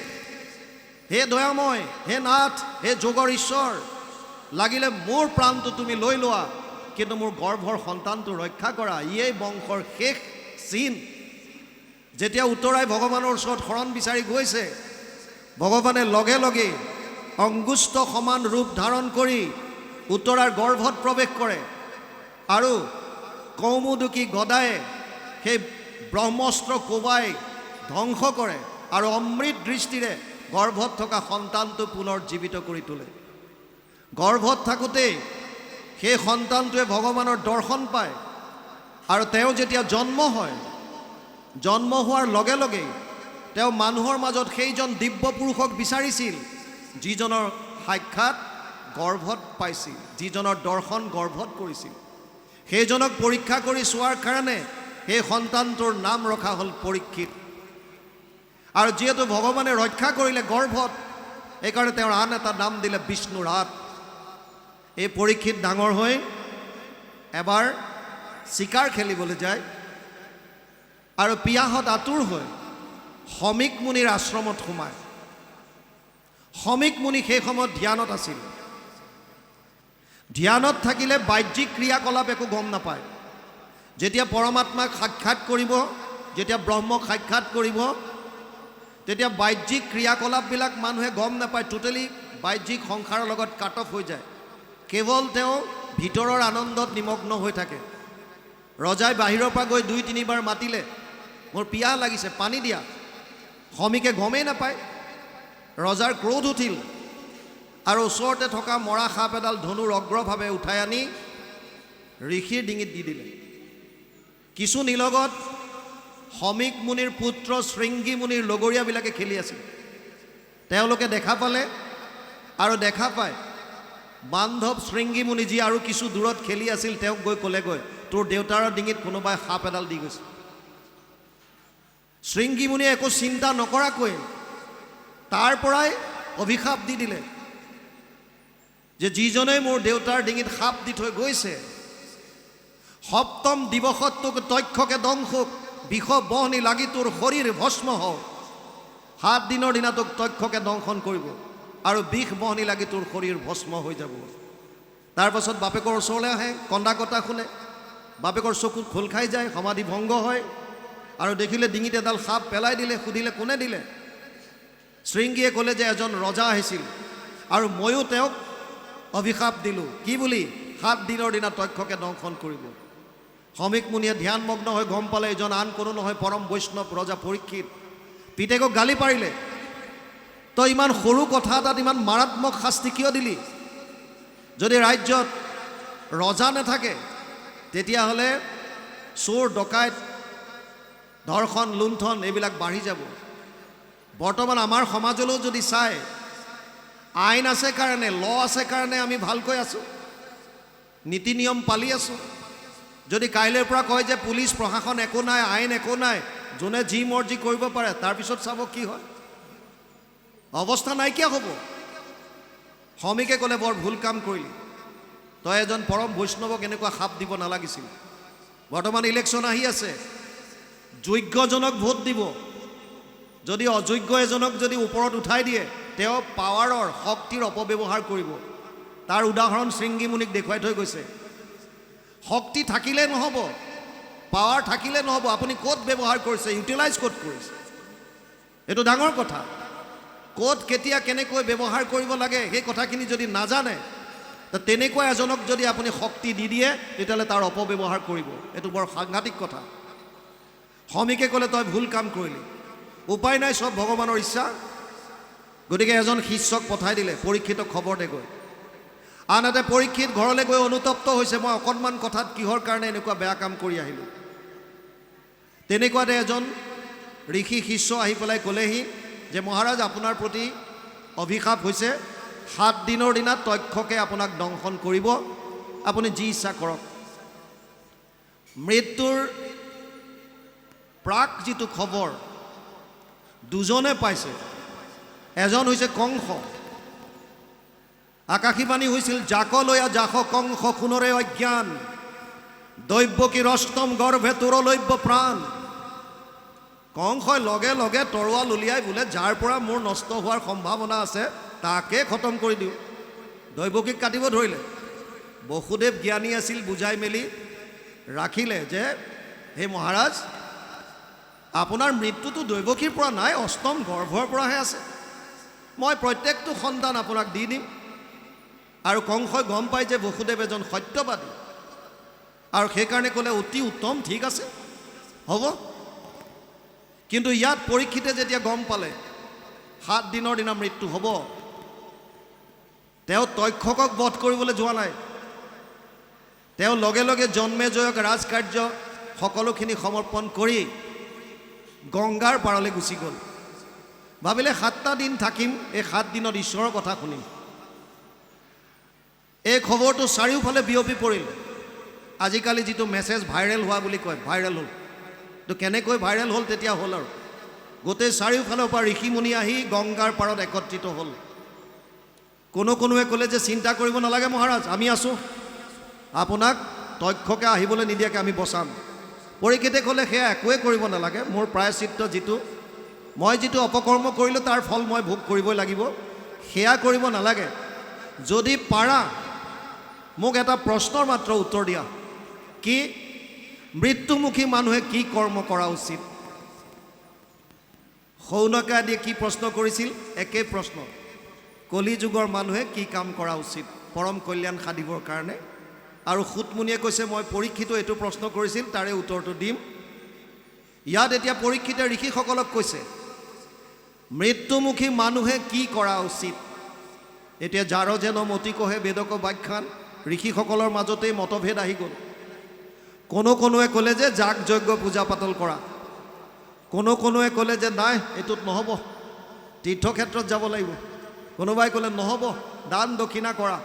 হে দয়াময়, হে নাথ, হে যোগৰ ঈশ্বৰ, লাগিলে মোৰ প্ৰাণটো তুমি লৈ লোৱা, কিন্তু মোৰ গৰ্ভৰ সন্তানটো ৰক্ষা কৰা। ইয়েই বংশৰ শেষ চিন। যেতিয়া উত্তৰাই ভগৱানৰ ওচৰত শৰণ বিচাৰি গৈছে, ভগৱানে লগে লগে অংগুষ্ঠ সমান ৰূপ ধাৰণ কৰি উত্তৰাৰ গৰ্ভত প্ৰৱেশ কৰে, আৰু কৌমুদুকী গদায়ে সেই ব্ৰহ্মস্ত্ৰ কোবাই ধ্বংস কৰে, আৰু অমৃত দৃষ্টিৰে গৰ্ভত থকা সন্তানটো পুনৰ জীৱিত কৰি তোলে। গৰ্ভত থাকোঁতেই সেই সন্তানটোৱে ভগৱানৰ দৰ্শন পায়, আৰু তেওঁ যেতিয়া জন্ম হয়, জন্ম হোৱাৰ লগে লগেই তেওঁ মানুহৰ মাজত সেইজন দিব্য পুৰুষক বিচাৰিছিল, যিজনৰ সাক্ষাৎ গৰ্ভত পাইছিল, যিজনৰ দৰ্শন গৰ্ভত কৰিছিল। সেইজনক পৰীক্ষা কৰি চোৱাৰ কাৰণে সেই সন্তানটোৰ নাম ৰখা হ'ল পৰীক্ষিত। আৰু যিহেতু ভগৱানে ৰক্ষা কৰিলে গৰ্ভত, এইকাৰণে তেওঁৰ আন এটা নাম দিলে বিষ্ণুৰাত। এই পৰীক্ষিত ডাঙৰ হৈ এবাৰ চিকাৰ খেলিবলৈ যায়, আৰু পিয়াহত আতুৰ হৈ শমিক মুনিৰ আশ্ৰমত সোমায়। শমিক মুনি সেই সময়ত ধ্যানত আছিল। ধ্যানত থাকিলে বাহ্যিক ক্ৰিয়াকলাপ একো গম নাপায়। যেতিয়া পৰমাত্মাক সাক্ষাৎ কৰিব, যেতিয়া ব্ৰহ্মক সাক্ষাৎ কৰিব, তেতিয়া বাহ্যিক ক্ৰিয়াকলাপবিলাক মানুহে গম নাপায়। টোটেলি বাহ্যিক সংসাৰৰ লগত কাট অফ হৈ যায়। কেৱল তেওঁ ভিতৰৰ আনন্দত নিমগ্ন হৈ থাকে। ৰজাই বাহিৰৰ পৰা গৈ 2-3 বাৰ মাতিলে, মোৰ পিয়াহ লাগিছে, পানী দিয়া। শমিকে গমেই নাপায়। ৰজাৰ ক্ৰোধ উঠিল, আৰু ওচৰতে থকা মৰা সাপ এডাল ধনুৰ অগ্ৰভাৱে উঠাই আনি ঋষিৰ ডিঙিত দি দিলে। কিছু নিলগত শমিক মুনিৰ পুত্ৰ শৃংগী মুনিৰ লগৰীয়াবিলাকে খেলি আছিল। তেওঁলোকে দেখা পালে, আৰু দেখা পায় বান্ধৱ শৃংগী মুনি, যি আৰু কিছু দূৰত খেলি আছিল, তেওঁক গৈ ক'লেগৈ, তোৰ দেউতাৰ ডিঙিত কোনোবাই সাপ এডাল দি গৈছে। শৃংগী মুনিয়ে একো চিন্তা নকৰাকৈ তাৰ পৰাই অভিশাপ দি দিলে যে যিজনে মোৰ দেউতাৰ ডিঙিত সাপ দি থৈ গৈছে, সপ্তম দিৱসত তোক তক্ষকে দংশক, বিষ বহনি লাগি তোৰ শৰীৰ ভস্ম হওক। 7 দিনৰ দিনা তোক তক্ষকে দংশন কৰিব আৰু বিষ বহনি লাগি তোৰ শৰীৰ ভস্ম হৈ যাব। তাৰপাছত বাপেকৰ ওচৰলৈ আহে, কন্দা কটা শুনে, বাপেকৰ চকুত খোল খাই যায়, সমাধি ভংগ হয় আৰু দেখিলে ডিঙিত এডাল সাপ পেলাই দিলে। সুধিলে কোনে দিলে? শৃংগীয়ে ক'লে যে এজন ৰজা আহিছিল আৰু ময়ো তেওঁক অভিশাপ দিলোঁ। কি বুলি? 7 দিনৰ দিনা তক্ষকে দংশন কৰিব। শমিক মুনিয়ে ধ্যানমগ্ন হৈ গম পালে এইজন আন কোনো নহয়, পৰম বৈষ্ণৱ ৰজা পৰীক্ষিত। পিতেকক গালি পাৰিলে, তই ইমান সৰু কথা এটাত ইমান মাৰাত্মক শাস্তি কিয় দিলি? যদি ৰাজ্যত ৰজা নাথাকে তেতিয়াহ'লে চোৰ ডকাইত, ধৰ্ষণ লুণ্ঠন এইবিলাক বাঢ়ি যাব। বৰ্তমান আমাৰ সমাজলৈও যদি চাই, আইন আছে কাৰণে, ল আছে কাৰণে আমি ভালকৈ আছোঁ, নীতি নিয়ম পালি আছোঁ। যদি কাইলৈৰ পৰা কয় যে পুলিচ প্ৰশাসন একো নাই, আইন একো নাই, যোনে যি মৰ্জি কৰিব পাৰে, তাৰপিছত চাব কি হয়, অৱস্থা নাইকিয়া হ'ব। শমিকে ক'লে বৰ ভুল কাম কৰিলি, তই এজন পৰম বৈষ্ণৱক এনেকুৱা সাপ দিব নালাগিছিল। বৰ্তমান ইলেকশ্যন আহি আছে, যোগ্যজনক ভোট দিব, যদি অযোগ্য এজনক যদি ওপৰত উঠাই দিয়ে তেওঁ পাৱাৰৰ, শক্তিৰ অপব্যৱহাৰ কৰিব। তাৰ উদাহৰণ শৃংগী মুনিক দেখুৱাই থৈ গৈছে। শক্তি থাকিলে নহ'ব, পাৱাৰ থাকিলে নহ'ব, আপুনি ক'ত ব্যৱহাৰ কৰিছে, ইউটিলাইজ ক'ত কৰিছে, এইটো ডাঙৰ কথা। ক'ত কেতিয়া কেনেকৈ ব্যৱহাৰ কৰিব লাগে সেই কথাখিনি যদি নাজানে, তেনেকুৱা এজনক যদি আপুনি শক্তি দি দিয়ে তেতিয়াহ'লে তাৰ অপব্যৱহাৰ কৰিব। এইটো বৰ সাংঘাতিক কথা। শমিকে ক'লে তই ভুল কাম কৰিলি, উপায় নাই, চব ভগৱানৰ ইচ্ছা। গতিকে এজন শিষ্যক পঠাই দিলে পৰীক্ষিতক খবৰ দে গৈ। আনহাতে পৰীক্ষিত ঘৰলৈ গৈ অনুতপ্ত হৈছে, মই অকণমান কথাত কিহৰ কাৰণে এনেকুৱা বেয়া কাম কৰি আহিলোঁ। তেনেকুৱাতে এজন ঋষি শিষ্য আহি পেলাই ক'লেহি যে মহাৰাজ, আপোনাৰ প্ৰতি অভিশাপ হৈছে, 7 দিনৰ দিনা তক্ষকে আপোনাক দংশন কৰিব, আপুনি যি ইচ্ছা কৰক। মৃত্যুৰ প্ৰাক যিটো খবৰ দুজনে পাইছে, এজন হৈছে কংস। আকাশীবাণী হৈছিল, জাকলৈয়া জাস কংস সোণৰে অজ্ঞান, দৈব্যকী ৰষ্টম গৰ্ভে তোৰলৈব্য প্ৰাণ। কংসই লগে লগে তৰোৱাল উলিয়াই বোলে যাৰ পৰা মোৰ নষ্ট হোৱাৰ সম্ভাৱনা আছে তাকে খতম কৰি দিওঁ। দৈৱকীক কাটিব ধৰিলে। বসুদেৱ জ্ঞানী আছিল, বুজাই মেলি ৰাখিলে যে হে মহাৰাজ, আপোনাৰ মৃত্যুটো দৈৱকীৰ পৰা নাই, অষ্টম গৰ্ভৰ পৰাহে আছে। মই প্ৰত্যেকটো সন্তান আপোনাক দি দিম। আৰু কংসই গম পায় যে বসুদেৱ এজন সত্যবাদী, আৰু সেইকাৰণে ক'লে অতি উত্তম, ঠিক আছে, হ'ব। কিন্তু ইয়াত পৰীক্ষিতে যেতিয়া গম পালে 7 দিনৰ দিনা মৃত্যু হ'ব, তেওঁ তক্ষকক বধ কৰিবলৈ যোৱা নাই। তেওঁ লগে লগে জন্মেজয়ক ৰাজকাৰ্য সকলোখিনি সমৰ্পণ কৰি গংগাৰ পাৰলৈ গুচি গ'ল। ভাবিলে 7টা দিন থাকিম, এই 7 দিনত ঈশ্বৰৰ কথা শুনিম। এই খবৰটো চাৰিওফালে বিয়পি পৰিল। আজিকালি যিটো মেছেজ ভাইৰেল হোৱা বুলি কয়, ভাইৰেল হ'ল। তো কেনেকৈ ভাইৰেল হ'ল? তেতিয়া হ'ল আৰু গোটেই চাৰিওফালৰ পৰা ঋষিমুনি আহি গংগাৰ পাৰত একত্ৰিত হ'ল। কোনোৱে ক'লে যে চিন্তা কৰিব নালাগে মহাৰাজ, আমি আছোঁ, আপোনাক তক্ষকে আহিবলৈ নিদিয়াকৈ আমি বচাম। পৰীক্ষিতে ক'লে সেয়া একোৱে কৰিব নালাগে, মোৰ প্ৰায়শ্চিত্ত যিটো, মই যিটো অপকৰ্ম কৰিলোঁ তাৰ ফল মই ভোগ কৰিবই লাগিব, সেয়া কৰিব নালাগে। যদি পাৰা মোক এটা প্ৰশ্নৰ মাত্ৰ উত্তৰ দিয়া, কি মৃত্যুমুখী মানুহে কি কৰ্ম কৰা উচিত? শৌনকে আদিয়ে কি প্ৰশ্ন কৰিছিল? একেই প্ৰশ্ন, কলি যুগৰ মানুহে কি কাম কৰা উচিত পৰম কল্যাণ সাধিবৰ কাৰণে। আৰু সুতমুনিয়ে কৈছে মই পৰীক্ষিত এইটো প্ৰশ্ন কৰিছিল, তাৰে উত্তৰটো দিম। ইয়াত এতিয়া পৰীক্ষিতে ঋষিসকলক কৈছে মৃত্যুমুখী মানুহে কি কৰা উচিত। এতিয়া যাৰ যেন মতি কহে বেদক ব্যাখ্যান, ঋষিসকলৰ মাজতেই মতভেদ আহি গ'ল। কোনোৱে ক'লে যে যাগ যজ্ঞ পূজা পাতল কৰা, কোনোৱে ক'লে যে নাই এইটোত নহ'ব, তীৰ্থক্ষেত্ৰত যাব লাগিব, কোনোবাই ক'লে নহ'ব দান দক্ষিণা কৰা,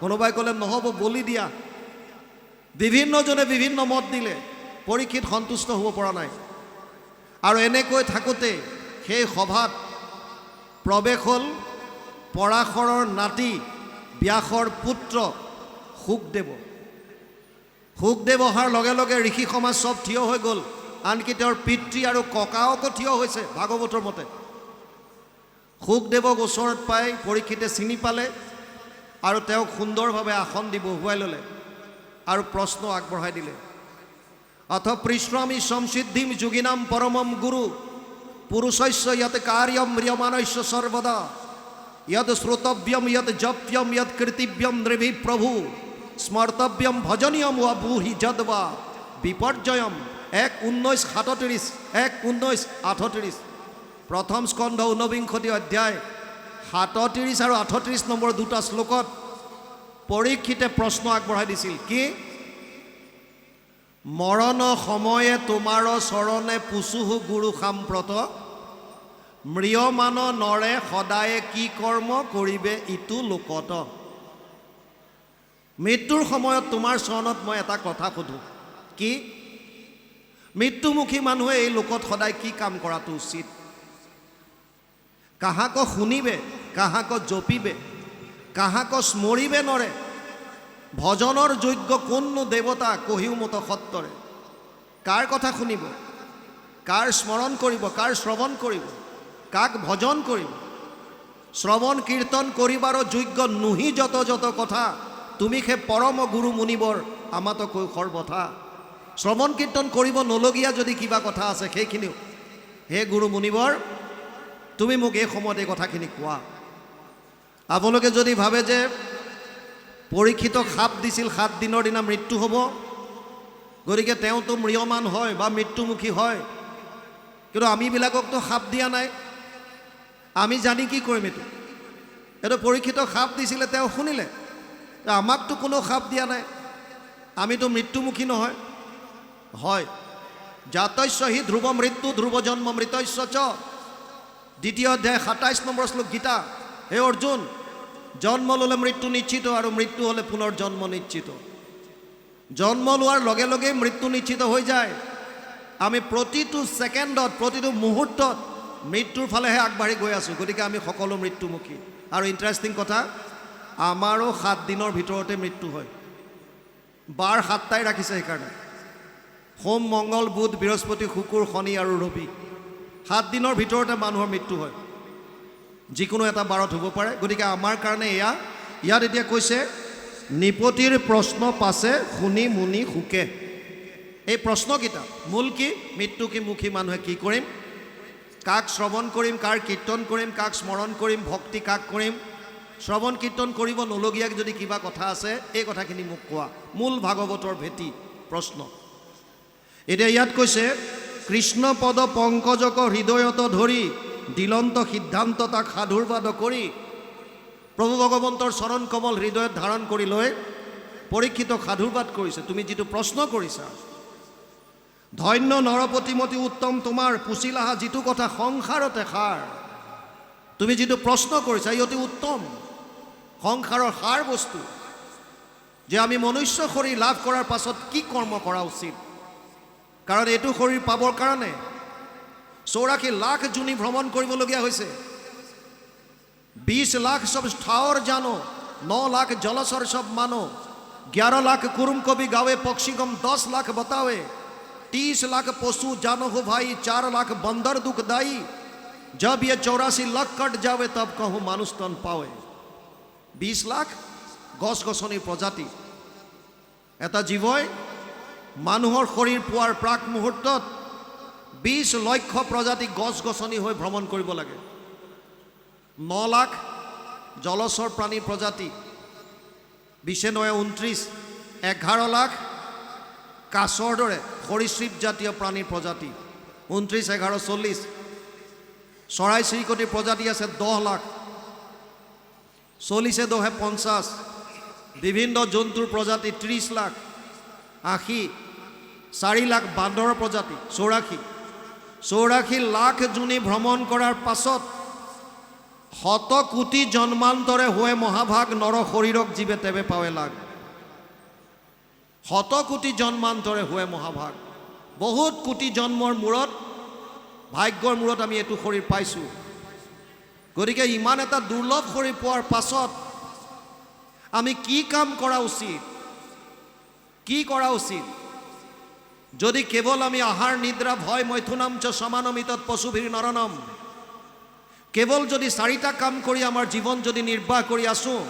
কোনোবাই ক'লে নহ'ব বলি দিয়া। বিভিন্নজনে বিভিন্ন মত দিলে, পৰীক্ষিত সন্তুষ্ট হ'ব পৰা নাই। আৰু এনেকৈ থাকোঁতে সেই সভাত প্ৰৱেশ হ'ল পৰাশৰৰ নাতি ব্যাসৰ পুত্ৰ শুকদেৱ। শুকদেৱ অহাৰ লগে লগে ঋষি সমাজ চব থিয় হৈ গ'ল, আনকি তেওঁৰ পিতৃ আৰু ককাওকো থিয় হৈছে ভাগৱতৰ মতে। শুকদেৱক ওচৰত পাই পৰীক্ষিতে চিনি পালে আৰু তেওঁক সুন্দৰভাৱে আসন দি বহুৱাই ল'লে আৰু প্ৰশ্ন আগবঢ়াই দিলে। অথ পৃষ্ণামি সংসিদ্ধিম যোগিনাম পৰমম গুৰু পুৰুষস্য য়ৎ কাৰ্যম ম্ৰিয়মাণস্য সৰ্বদা यद श्रोतव्यम यद जप्यम यद कृतिव्यम नृभि प्रभु स्मर्तव्यम भजनीयम वा बुहि जदवा विपर्जयम 1:19-37 1:19-38 प्रथम स्कंध 49 अध्याय 37 और 38 नम्बर दुटा श्लोकत परीक्षिते प्रश्न আগবঢ়াই দিছিল কি मरण समये तुमार चरणे पुसुहु गुरु साम्प्रत म्रियमान नरे सदाये की कर्म करिबे इतु लोकत। मृत्युर समय तुमार चरणत मैं एटा कथा सुधो कि मृत्युमुखी मानुहे এই लोकत सदाय की काम करातो उचित। काहाको शुनिबे काहाको जपिबे काहाको स्मरिबे नरे भजनर योग्य कोनो देवता कहिउ मत सत्तरे कार कथा शुनिब कार स्मरण करिब कार श्रवण करिब काक भजन करिब श्रवण कीर्तन करिबार योग्य नुहि जत जत कथा तुमी हे परम गुरु मुनिबर आमातो কৈশৰ बथा श्रवण कीर्तन करिब नलगिया जदि किबा कथा आछे সেইখিনিও हे गुरु मुनिबर तुमी মোক এই সময়ত এই কথাখিনি কোৱা। আপোনালোকে যদি ভাবে যে পৰীক্ষিত খাপ দিছিল 7 দিনৰ দিনা মৃত্যু হ'ব গতিকে তেওঁতো ম্ৰিয়মান হয় বা মৃত্যুমুখী হয়, কিন্তু আমিবিলাককতো খাপ দিয়া নাই, আমি জানি কি কৰিম? এইটো পৰীক্ষিত খাপ দিছিলে তেওঁ শুনিলে, আমাকতো কোনো খাপ দিয়া নাই, আমিতো মৃত্যুমুখী নহয়। হয় জাতস্য হি ধ্ৰুৱ মৃত্যু ধ্ৰুৱ জন্ম মৃতস্য চ দ্বিতীয় অধ্যায় 27 নম্বৰ শ্লোক গীতা। হে অৰ্জুন জন্ম ল'লে মৃত্যু নিশ্চিত আৰু মৃত্যু হ'লে পুনৰ জন্ম নিশ্চিত। জন্ম লোৱাৰ লগে লগে মৃত্যু নিশ্চিত হৈ যায়। আমি প্ৰতিটো ছেকেণ্ডত প্ৰতিটো মুহূৰ্তত মৃত্যুৰ ফালেহে আগবাঢ়ি গৈ আছোঁ, গতিকে আমি সকলো মৃত্যুমুখী। আৰু ইণ্টাৰেষ্টিং কথা আমাৰো 7 দিনৰ ভিতৰতে মৃত্যু হয়, বাৰ 7টাই ৰাখিছে সেইকাৰণে সোম মংগল বুধ বৃহস্পতি শুকুৰ শনি আৰু ৰবি 7 দিনৰ ভিতৰতে মানুহৰ মৃত্যু হয়, যিকোনো এটা বাৰত হ'ব পাৰে। গতিকে আমাৰ কাৰণে ইয়াত এতিয়া কৈছে নিপতিৰ প্ৰশ্ন পাছে শুনি মুনি শুকে। এই প্ৰশ্নকেইটা মূল কি? মৃত্যুমুখী মানুহে কি কৰিম, কাক শ্ৰৱণ কৰিম, কাৰ কীৰ্তন কৰিম, কাক স্মৰণ কৰিম, ভক্তি কাক কৰিম, শ্ৰৱণ কীৰ্তন কৰিব নলগীয়া যদি কিবা কথা আছে এই কথাখিনি মোক কোৱা। মূল ভাগৱতৰ ভেটি প্ৰশ্ন। এতিয়া ইয়াত কৈছে কৃষ্ণ পদ পংকজক হৃদয়ত ধৰি দিলন্ত সিদ্ধান্ত তাক সাধুৰবাদ কৰি প্ৰভু ভগৱন্তৰ চৰণ কমল হৃদয়ত ধাৰণ কৰি লৈ পৰীক্ষিতক সাধুৰবাদ কৰিছে। তুমি যিটো প্ৰশ্ন কৰিছা ধন্য নৰপতিমতী উত্তম তোমাৰ পুচিলাহা যিটো কথা সংসাৰতে সাৰ, তুমি যিটো প্ৰশ্ন কৰিছা ই অতি উত্তম সংসাৰৰ সাৰ বস্তু, যে আমি মনুষ্য শৰীৰ লাভ কৰাৰ পাছত কি কৰ্ম কৰা উচিত। কাৰণ এইটো শৰীৰ পাবৰ কাৰণে 84 লাখ জুনি ভ্ৰমণ কৰিবলগীয়া হৈছে। 20 লাখ সব ঠাৱৰ জানো, 9 লাখ জলচৰ সব মানো, 11 লাখ কুৰুম কবি গাवे पक्षीगम 10 लाख बतावे, 30 लाख पशु जानो हो भाई, 4 लाख बंदर दुखदाई, जब ये 84 लाख कट जावे तब कहूँ मानुष तन पावे। 20 लाख गছ গছনিৰ প্ৰজাতি এটা জীৱই মানুহৰ শৰীৰ পোৱাৰ প্ৰাক মুহূৰ্তত 20 লক্ষ প্ৰজাতি গছ গছনি হৈ ভ্ৰমণ কৰিব লাগে। 9 লাখ জলচৰ প্ৰাণী প্ৰজাতি, 29 11 লাখ কাছৰ দৰে সৰীসৃপ জাতীয় প্ৰাণীৰ প্ৰজাতি, 29 11 40 চৰাই চিৰিকটিৰ প্ৰজাতি আছে 10 লাখ, 40 10 50, বিভিন্ন জন্তুৰ প্ৰজাতি 30 লাখ 80, 4 লাখ বান্দৰৰ প্ৰজাতি 84 লাখ জুনি ভ্ৰমণ কৰাৰ পাছত 100 কোটি জন্মান্তৰে হৈ মহাভাগ নৰ শৰীৰক জীৱে তেবে পাৱে লাগ। 100 কোটি জন্মান্তৰে হৈ মহাভাগ, বহুত কোটি জন্মৰ মূৰত ভাগ্যৰ মূৰত আমি এইটো শৰীৰ পাইছোঁ। গতিকে ইমান এটা দুৰ্লভ কৰি পোৱাৰ পাছত আমি কি কাম কৰা উচিত, কি কৰা উচিত? যদি কেৱল আমি আহাৰ নিদ্ৰা ভয় মৈথুনাম চ সমানমিতত পশুভিৰ নৰনম, কেৱল যদি 4টা কাম কৰি আমাৰ জীৱন যদি নিৰ্বাহ কৰি আছোঁ,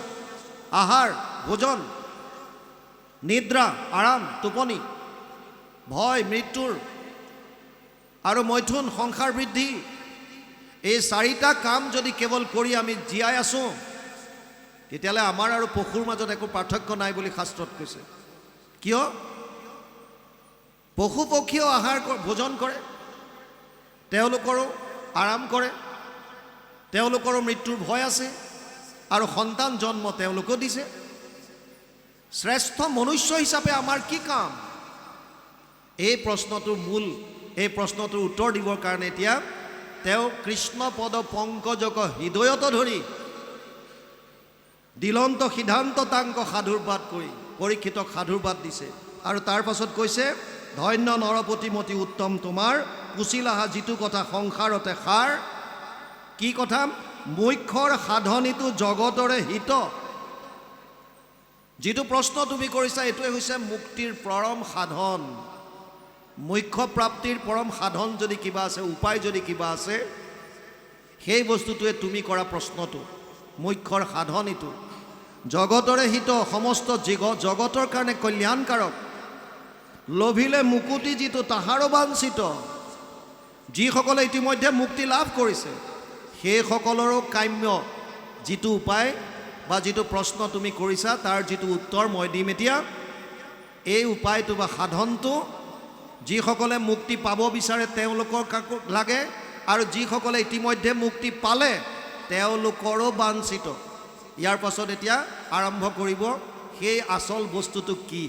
আহাৰ ভোজন, নিদ্ৰা আৰাম টোপনি, ভয় মৃত্যুৰ আৰু মৈথুন সংসাৰ বৃদ্ধি, এই 4টা কাম যদি কেৱল কৰি আমি জীয়াই আছোঁ, তেতিয়াহ'লে আমাৰ আৰু পশুৰ মাজত একো পাৰ্থক্য নাই বুলি শাস্ত্ৰত কৈছে। কিয়? পশু পক্ষীও আহাৰ ভোজন কৰে, তেওঁলোকৰো আৰাম কৰে, তেওঁলোকৰো মৃত্যুৰ ভয় আছে আৰু সন্তান জন্ম তেওঁলোকো দিছে। শ্ৰেষ্ঠ মনুষ্য হিচাপে আমাৰ কি কাম? এই প্ৰশ্নটোৰ এই প্ৰশ্নটোৰ উত্তৰ দিবৰ কাৰণে এতিয়া তেওঁ কৃষ্ণ পদ পংকজক হৃদয়ত ধৰি দিলন্ত সিদ্ধান্ত তাংক সাধুৰবাদ কৰি পৰীক্ষিতক সাধুৰবাদ দিছে। আৰু তাৰ পাছত কৈছে, ধন্য নৰপতিমতী উত্তম তোমাৰ পুচিলাহা যিটো কথা সংসাৰতে সাৰ, কি কথা? মুখ্যৰ সাধনীটো জগতৰে হিত। যিটো প্ৰশ্ন তুমি কৰিছা এইটোৱে হৈছে মুক্তিৰ পৰম সাধন। মুখ্য প্ৰাপ্তিৰ পৰম সাধন যদি কিবা আছে, উপায় যদি কিবা আছে, সেই বস্তুটোৱে তুমি কৰা প্ৰশ্নটো। মুখ্যৰ সাধনীটো জগতৰে হিত, সমস্ত জগতৰ কাৰণে কল্যাণকাৰক। লভিলে মুকুতি যিটো তাহাৰো বাঞ্ছিত, যিসকলে ইতিমধ্যে মুক্তি লাভ কৰিছে সেইসকলৰো কাম্য যিটো উপায় বা যিটো প্ৰশ্ন তুমি কৰিছা তাৰ যিটো উত্তৰ মই দিম এতিয়া। এই উপায়টো বা সাধনটো যিসকলে মুক্তি পাব বিচাৰে তেওঁলোকৰ লাগে, আৰু যিসকলে ইতিমধ্যে মুক্তি পালে তেওঁলোকৰো বাঞ্ছিত। ইয়াৰ পাছত এতিয়া আৰম্ভ কৰিব সেই আচল বস্তুটো কি।